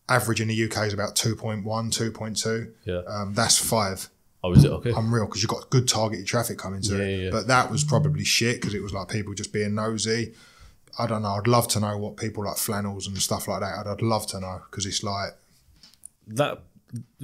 Average in the UK is about 2.1, 2.2. Yeah. That's 5. Oh, is it? Okay. Unreal, because you've got good targeted traffic coming to it. Yeah. But that was probably shit because it was like people just being nosy. I don't know. I'd love to know what people like flannels and stuff like that. I'd love to know because it's like that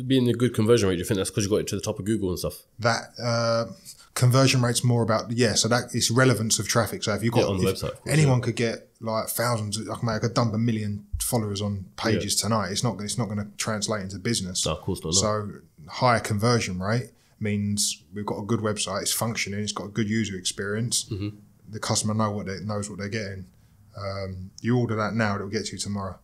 being a good conversion rate. Do you think that's because you got it to the top of Google and stuff? That conversion rate's more about so that it's relevance of traffic. So if you've got on the website, anyone could get like thousands. I could dump 1 million followers on pages tonight. It's not going to translate into business. No, of course not. So higher conversion rate means we've got a good website. It's functioning. It's got a good user experience. The customer knows what they're getting. You order that now, it'll get to you tomorrow.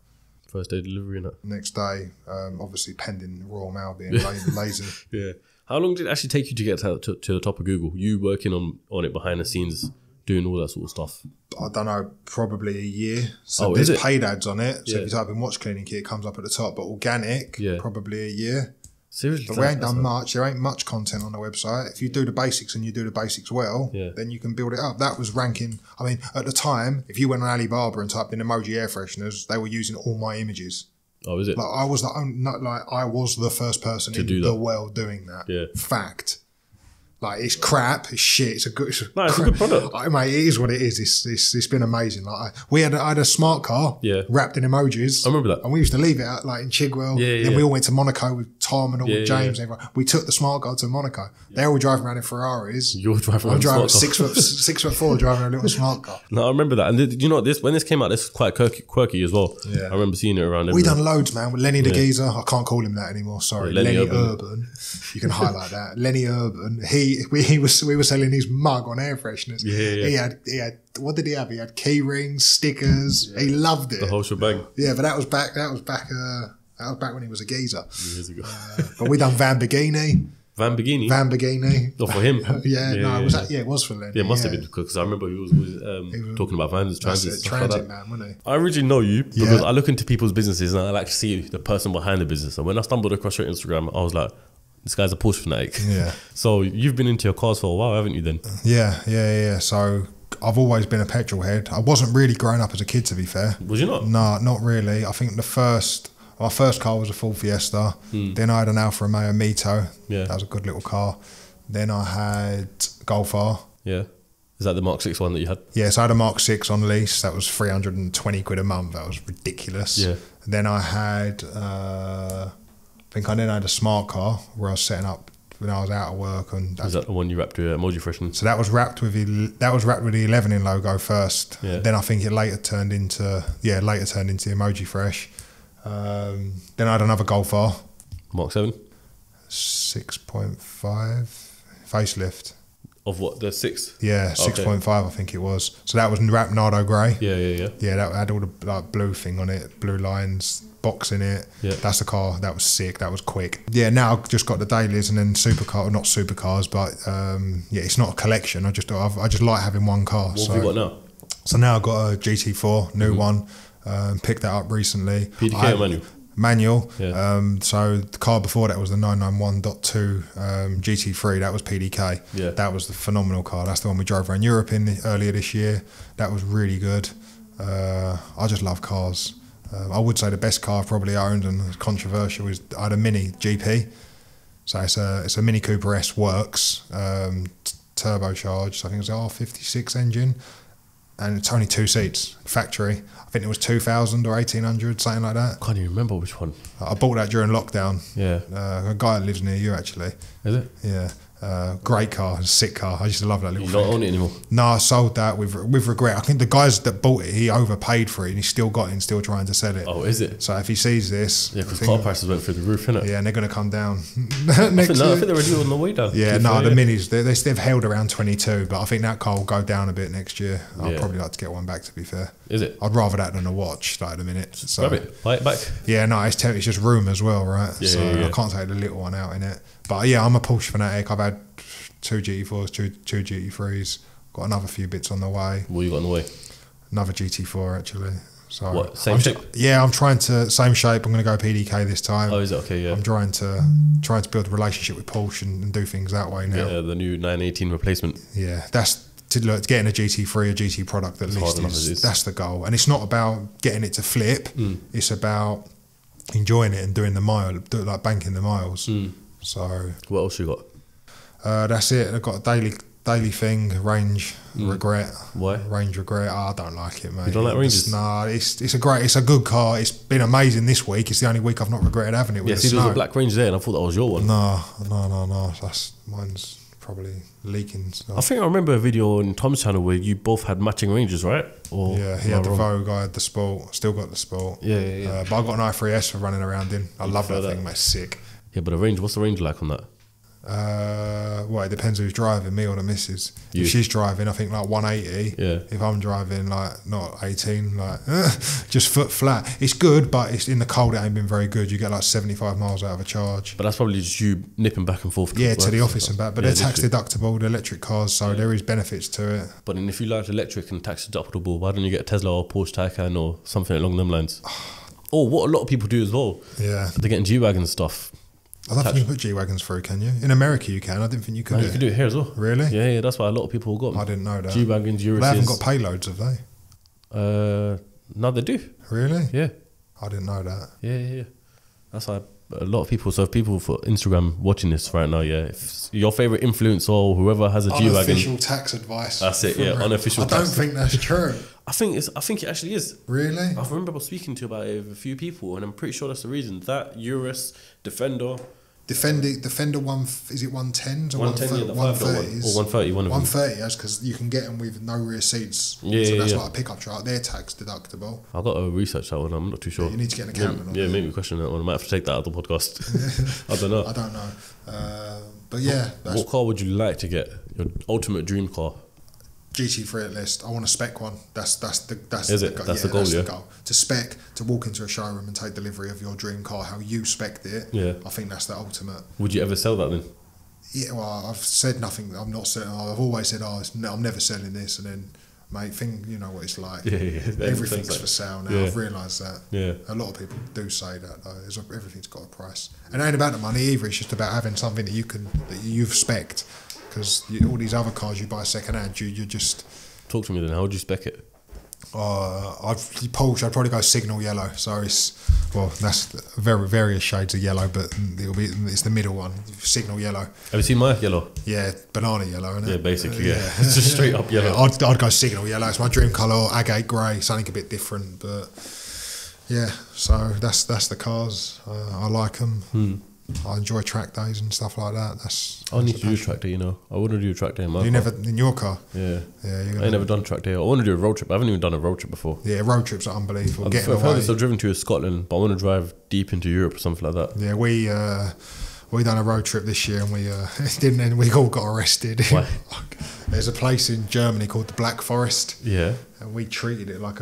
First day delivery, innit? Next day, obviously pending Royal Mail being lazy. Yeah. How long did it actually take you to get to the top of Google? You working on it behind the scenes, doing all that sort of stuff? I don't know, probably a year. So is there's it? paid ads on it. So if you type in watch cleaning kit, it comes up at the top. But organic, probably a year. Seriously? But we ain't done much. There ain't much content on the website. If you do the basics and you do the basics well, then you can build it up. That was ranking. I mean, at the time, if you went on Alibaba and typed in emoji air fresheners, they were using all my images. Oh, is it? Like I was I was the first person in the world doing that. Yeah. Fact. Like it's crap, it's shit. It's a good product. Mate, it is what it is. It's been amazing. Like I had a smart car, wrapped in emojis. I remember that, and we used to leave it out like in Chigwell. Then we all went to Monaco with Tom and all with James. And everyone. We took the smart car to Monaco. They're all driving around in Ferraris. You're driving around. I'm driving 6'4", driving a little smart car. No, I remember that. And did you know this? When this came out, this was quite quirky as well. Yeah. I remember seeing it around. We done loads, man. With Lenny the Geezer. I can't call him that anymore. Sorry, Lenny Urban. You can highlight that. Lenny Urban. We were selling his mug on air fresheners. Yeah. He had what did he have? He had key rings, stickers. He loved it. The whole shebang. Yeah, but that was back when he was a geezer. Years ago. But we done Lamborghini. Lamborghini? Oh, for him? It was for Lenny. Yeah, it must have been because I remember he was talking about vans, transit like man, wasn't he? I originally know you because I look into people's businesses and I like to see the person behind the business. And when I stumbled across your Instagram, I was like, this guy's a Porsche fanatic. Yeah. So you've been into your cars for a while, haven't you then? Yeah. So I've always been a petrol head. I wasn't really growing up as a kid, to be fair. Was you not? No, not really. I think my first car was a Ford Fiesta. Then I had an Alfa Romeo Mito. Yeah. That was a good little car. Then I had Golf R. Yeah. Is that the Mark 6 one that you had? Yeah, so I had a Mark 6 on lease. That was 320 quid a month. That was ridiculous. Yeah. And then I had... I then had a smart car where I was setting up when I was out of work. And is that the one you wrapped with emoji freshener? So that was wrapped with the 11 in logo first. Yeah. Then I think it later turned into emoji fresh. Then I had another Golf R. Mark 7? 6.5 facelift. Of what, the 6? Yeah, 6.5 I think it was. So that was wrapped Nardo grey. Yeah. Yeah, that had all the blue thing on it, blue lines, box in it. Yeah. That's the car. That was sick. That was quick. Yeah, now I've just got the dailies and then not supercars, but it's not a collection. I just like having one car. What have you got now? So now I've got a GT4, new one. Picked that up recently. PDK or manual? Manual. Yeah. So the car before that was the 991.2 GT3. That was PDK. Yeah. That was the phenomenal car. That's the one we drove around Europe in earlier this year. That was really good. I just love cars. I would say the best car I've probably owned, and it's controversial, is I had a Mini GP. So it's a Mini Cooper S Works, turbocharged. I think it was an R56 engine, and it's only 2 seats, factory. I think it was 2,000 or 1,800, something like that. Can't even remember which one. I bought that during lockdown. Yeah. A guy that lives near you, actually. Is it? Yeah. Great car, sick car. I used to love that little You thing. don't own it anymore? No, I sold that with regret. I think the guys that bought it, he overpaid for it, and he's still got it and still trying to sell it. Oh, is it? So if he sees this... Yeah, because car prices went through the roof, innit? Yeah, and they're going to come down I next think year. they're already on the way down. Yeah, no, the Minis, they've held around 22, but I think that car will go down a bit next year. I'd probably like to get one back, to be fair. Is it? I'd rather that than a watch, like, at the minute. So. Grab it, buy it back. Yeah, no, it's just room as well, right? Yeah, so yeah. I can't take the little one out in it. But yeah, I'm a Porsche fanatic. I've had 2 GT4s, two GT3s. Got another few bits on the way. What you got on the way? Another GT4, actually. So What, same shape? Yeah, I'm trying to, same shape. I'm going to go PDK this time. Oh, is it? Okay, yeah. I'm trying to build a relationship with Porsche and do things that way now. Yeah, the new 918 replacement. Yeah, that's to getting a GT3, a GT product at least. That's the goal. And it's not about getting it to flip. It's about enjoying it and doing the mile, like banking the miles. So what else you got? that's it. I've got a daily thing, range regret. Why? Range regret. I don't like it, mate. You don't like Ranges? Nah, it's a good car. It's been amazing this week. It's the only week I've not regretted having it with Yeah, the see, there snow. was a black Range there, and I thought that was your one. No. Mine's probably leaking. I think I remember a video on Tom's channel where you both had matching Ranges, right? Or Yeah, he had the Vogue, I had the Sport, still got the Sport. Yeah. But I got an i3S for running around in. I love that thing, mate. It's sick. Yeah, but the range, what's the range like on that? Well, it depends who's driving, me or the missus. You. If she's driving, I think like 180. Yeah. If I'm driving, like not 18, like just foot flat. It's good, but it's in the cold. It ain't been very good. You get like 75 miles out of a charge. But that's probably just you nipping back and forth. Yeah, to the office and back. But Yeah, they're tax deductible, the electric cars, so there is benefits to it. But then if you like electric and tax deductible, why don't you get a Tesla or Porsche Taycan or something along them lines? Or what a lot of people do as well. Yeah. They're getting G-Wagon stuff. I don't think you can put G-Wagons through, can you? In America you can. I didn't think you could. No, you can do it here as well. Really? Yeah, that's why a lot of people got them. I didn't know that. G-Wagons, Euros. They haven't got payloads, have they? No, they do. Really? Yeah. I didn't know that. Yeah. That's why a lot of people, so if people for Instagram watching this right now, yeah, if your favourite influencer or whoever has a G-Wagon. Unofficial tax advice. That's it, yeah, unofficial I don't tax. think that's true. I think it actually is. Really? I remember speaking to about it with a few people, and I'm pretty sure that's the reason. That Urus, Defender, Defender one, is it 110s or 110, yeah, the 130s? or 130, one of them. 130, that's because you can get them with no rear seats. Yeah, so that's yeah. like a pickup truck. They're tax deductible. I've got to research that one. I'm not too sure. Yeah, you need to get an accountant on Yeah, it. maybe question that one. I might have to take that out of the podcast. I don't know. I don't know. But yeah, that's What car would you like to get? Your ultimate dream car? GT3 at list. I want a spec one. That's the goal. To spec, to walk into a showroom and take delivery of your dream car, how you spec'd it. Yeah. I think that's the ultimate. Would you ever sell that then? Yeah, well, I've said nothing. I'm not selling. I've always said, I'm never selling this, and then, mate, you know what it's like. Yeah. Everything's like, for sale now. Yeah. I've realised that. Yeah. A lot of people do say that though. Everything's got a price, and it ain't about the money either. It's just about having something that you've spec'd, because all these other cars you buy second hand, you just. Talk to me then. How would you spec it? Porsche, I'd probably go signal yellow. So that's various shades of yellow, but it's the middle one, signal yellow. Have you seen my yellow? Yeah, banana yellow, isn't it? Yeah, basically, yeah. It's just straight up yellow. Yeah, I'd go signal yellow. It's my dream colour. Or agate grey, something a bit different, but yeah. So that's the cars. I like them. I enjoy track days and stuff like that. I need to do a track day, I want to do a track day in my car. Never in your car? Yeah. I ain't never done a track day. I want to do a road trip. I haven't even done a road trip before. Yeah, road trips are unbelievable. I've heard I've driven to Scotland, but I want to drive deep into Europe or something like that. Yeah, we done a road trip this year and we didn't, and we all got arrested. Why? There's a place in Germany called the Black Forest. Yeah. And we treated it like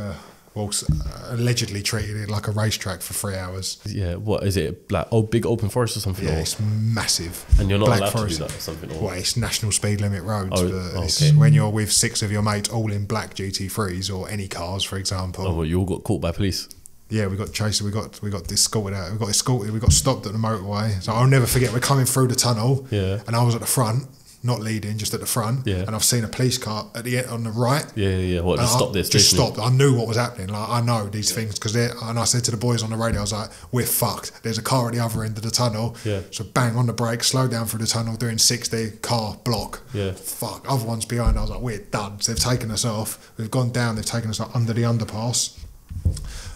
allegedly treated it like a racetrack for 3 hours. Yeah, what is it? Like big open forest or something? Yeah, it's massive. And you're not Black allowed Forest, to do that or something? Or? Well, it's national speed limit roads, but okay. when you're with 6 of your mates all in black GT3s or any cars, for example. Oh, well, you all got caught by police? Yeah, we got chased. We got escorted out. We got escorted. We got stopped at the motorway. So I'll never forget. We're coming through the tunnel. Yeah. And I was at the front, not leading, just at the front. Yeah. And I've seen a police car at the end on the right. Yeah. What? Just stop this. Just stopped. I knew what was happening. Like I know these things because and I said to the boys on the radio, I was like, "We're fucked. There's a car at the other end of the tunnel." Yeah. So bang on the brakes, slow down through the tunnel, doing 60, car block. Yeah. Fuck. Other ones behind. I was like, "We're done." So they've taken us off. We've gone down. They've taken us under the underpass.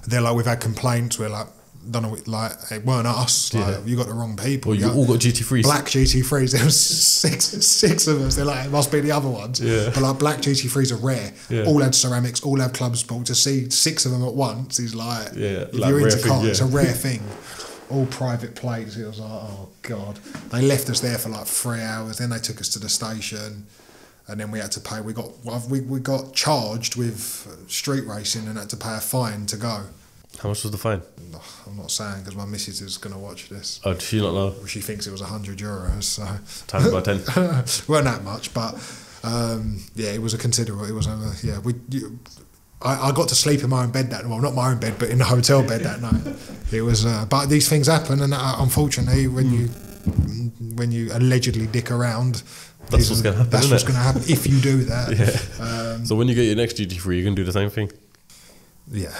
They're like, we've had complaints. We're like, don't know, like it weren't us. Like, you got the wrong people. Well, you all got GT3s. Black GT3s. There was six of us. They're like, it must be the other ones. Yeah. But like black GT3s are rare. Yeah. All had ceramics. All had club sport. To see 6 of them at once is like, if like you're into thing, cars, it's a rare thing. All private plates. It was like, oh god. They left us there for like 3 hours. Then they took us to the station. And then we had to pay. We got charged with street racing and had to pay a fine to go. How much was the fine? I'm not saying because my missus is going to watch this. Oh, does she not know? She thinks it was €100. So Times by 10. weren't that much, but it was a considerable. It was I got to sleep in my own bed that. Well, not my own bed, but in the hotel bed that night. It was. But these things happen, and unfortunately, when you allegedly dick around. That's what's going to happen. That's what's going to happen if you do that. Yeah. So when you get your next GT3, you're going to do the same thing? Yeah.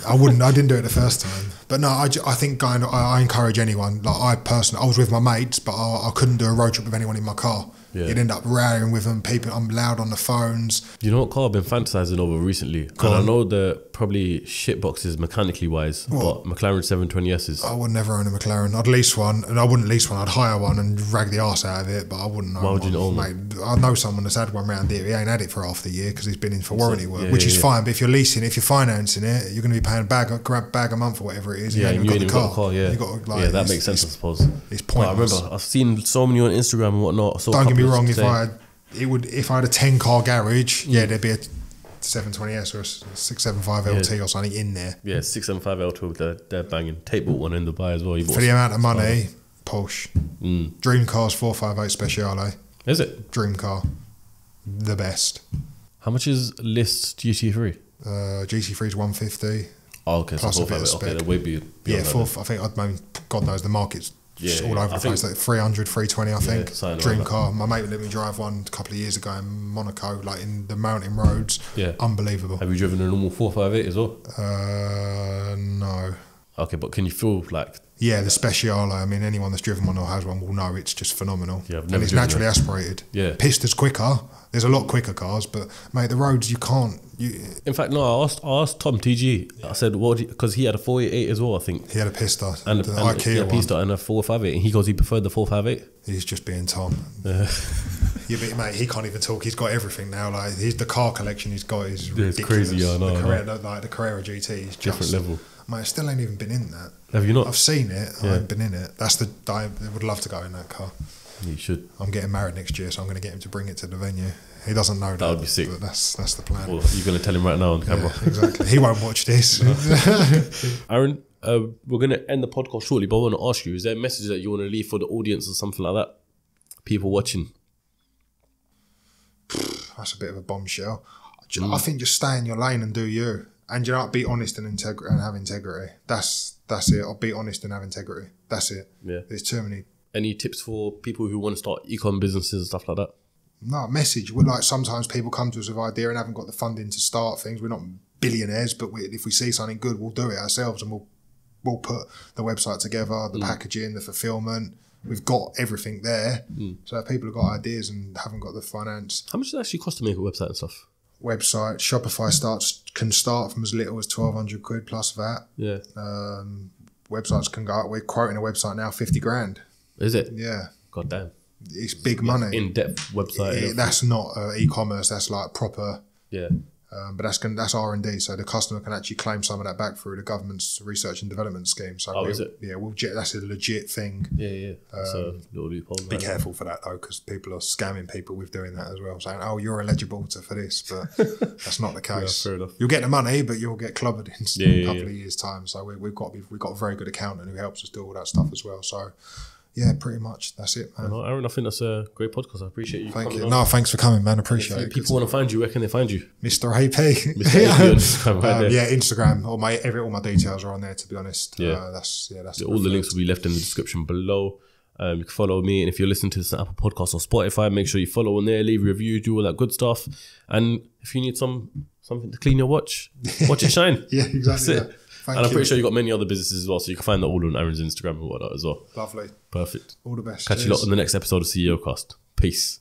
I didn't do it the first time. But no, I think I encourage anyone. Like I personally, I was with my mates, but I couldn't do a road trip with anyone in my car. Yeah. You'd end up rowing with them. People, I'm loud on the phones. You know what car I've been fantasizing over recently? And I know they're probably shit boxes mechanically wise, but McLaren 720Ss. I would never own a McLaren. I'd lease one, and I wouldn't lease one. I'd hire one and drag the arse out of it, but I wouldn't own one. Why would you not own one? Mate, I know someone that's had one round here. He ain't had it for half the year because he's been in for warranty work, which is fine. But if you're leasing, if you're financing it, you're going to be paying bag a month or whatever it is. Yeah, and you ain't even got the car. Yeah, you got to, that makes sense, I suppose. It's pointless. I remember I've seen so many on Instagram and whatnot. Don't get me wrong. If I had a 10-car garage, there'd be a 720S or a 675 LT or something in there. Yeah, 675 LT, they're banging. Tate bought one in Dubai as well. For the amount of money, Porsche. Dream car's 458 Speciale. Is it? Dream car. The best. How much is list GT3? GT3's 150. Oh, okay, plus so a bit of okay, spec. way beyond Yeah, that. I think, God knows, the market's just all over the place. Like 300, 320, I think. Dream car. My mate let me drive one a couple of years ago in Monaco, like in the mountain roads. Yeah. Unbelievable. Have you driven a normal 458 as well? No. Okay, but can you feel like... Yeah, the Speciale. I mean, anyone that's driven one or has one will know it's just phenomenal. Yeah, and it's naturally aspirated. Yeah. Pista's quicker. There's a lot quicker cars, but mate, the roads you can't. In fact, no. I asked Tom TG. I said, "What?" Because he had a 488 as well. I think he had a Pista and the IKEA Pista and a 458. And he goes, he preferred the 458. He's just being Tom. Yeah, but mate, he can't even talk. He's got everything now. Like the car collection he's got is ridiculous. It's crazy. Yeah, I know. The Carrera GT is different level. Mate, I still ain't even been in that. Have you not? I've seen it. I ain't been in it. I would love to go in that car. You should. I'm getting married next year, so I'm going to get him to bring it to the venue. He doesn't know that. That would be sick. But that's the plan. Well, you're going to tell him right now on camera. Yeah, exactly. He won't watch this. Aaron, we're going to end the podcast shortly, but I want to ask you, is there a message that you want to leave for the audience or something like that? People watching. That's a bit of a bombshell. I think just stay in your lane and do you. And be honest and have integrity. That's it. I'll be honest and have integrity. That's it. Yeah. There's too many. Any tips for people who want to start e-com businesses and stuff like that? No, message. We're like, sometimes people come to us with an idea and haven't got the funding to start things. We're not billionaires, but if we see something good, we'll do it ourselves and we'll put the website together, the packaging, the fulfillment. We've got everything there. So if people have got ideas and haven't got the finance. How much does it actually cost to make a website and stuff? Website, Shopify can start from as little as 1,200 quid plus VAT. Yeah. Websites can go up. We're quoting a website now 50 grand. Is it? Yeah. God damn. It's big money. In-depth website. That's not e-commerce. That's like proper. Yeah. But that's R&D, so the customer can actually claim some of that back through the government's research and development scheme. So is it? Yeah, that's a legit thing. Yeah. So little loophole. Be careful for that though, because people are scamming people with doing that as well, saying, "Oh, you're eligible for this," but that's not the case. Yeah, fair enough. You'll get the money, but you'll get clobbered in a couple of years' time. So we've got a very good accountant who helps us do all that stuff as well. So yeah, pretty much. That's it, man. Well, Aaron, I think that's a great podcast. I appreciate you coming on. No, thanks for coming, man. Appreciate it. If people want to find you, where can they find you? Mr. AP. Mr. AP on Instagram, right there. Yeah, Instagram. All my details are on there, to be honest. Yeah. That's all the links will be left in the description below. You can follow me, and if you're listening to this on Apple Podcasts or Spotify, make sure you follow on there, leave a review, do all that good stuff. And if you need something to clean your watch it shine. Yeah, exactly. That's it. Thank I'm you. pretty sure you've got many other businesses as well, so you can find that all on Aaron's Instagram and whatnot as well. Lovely. Perfect. All the best. Catch you lot on the next episode of CEOCAST. Peace.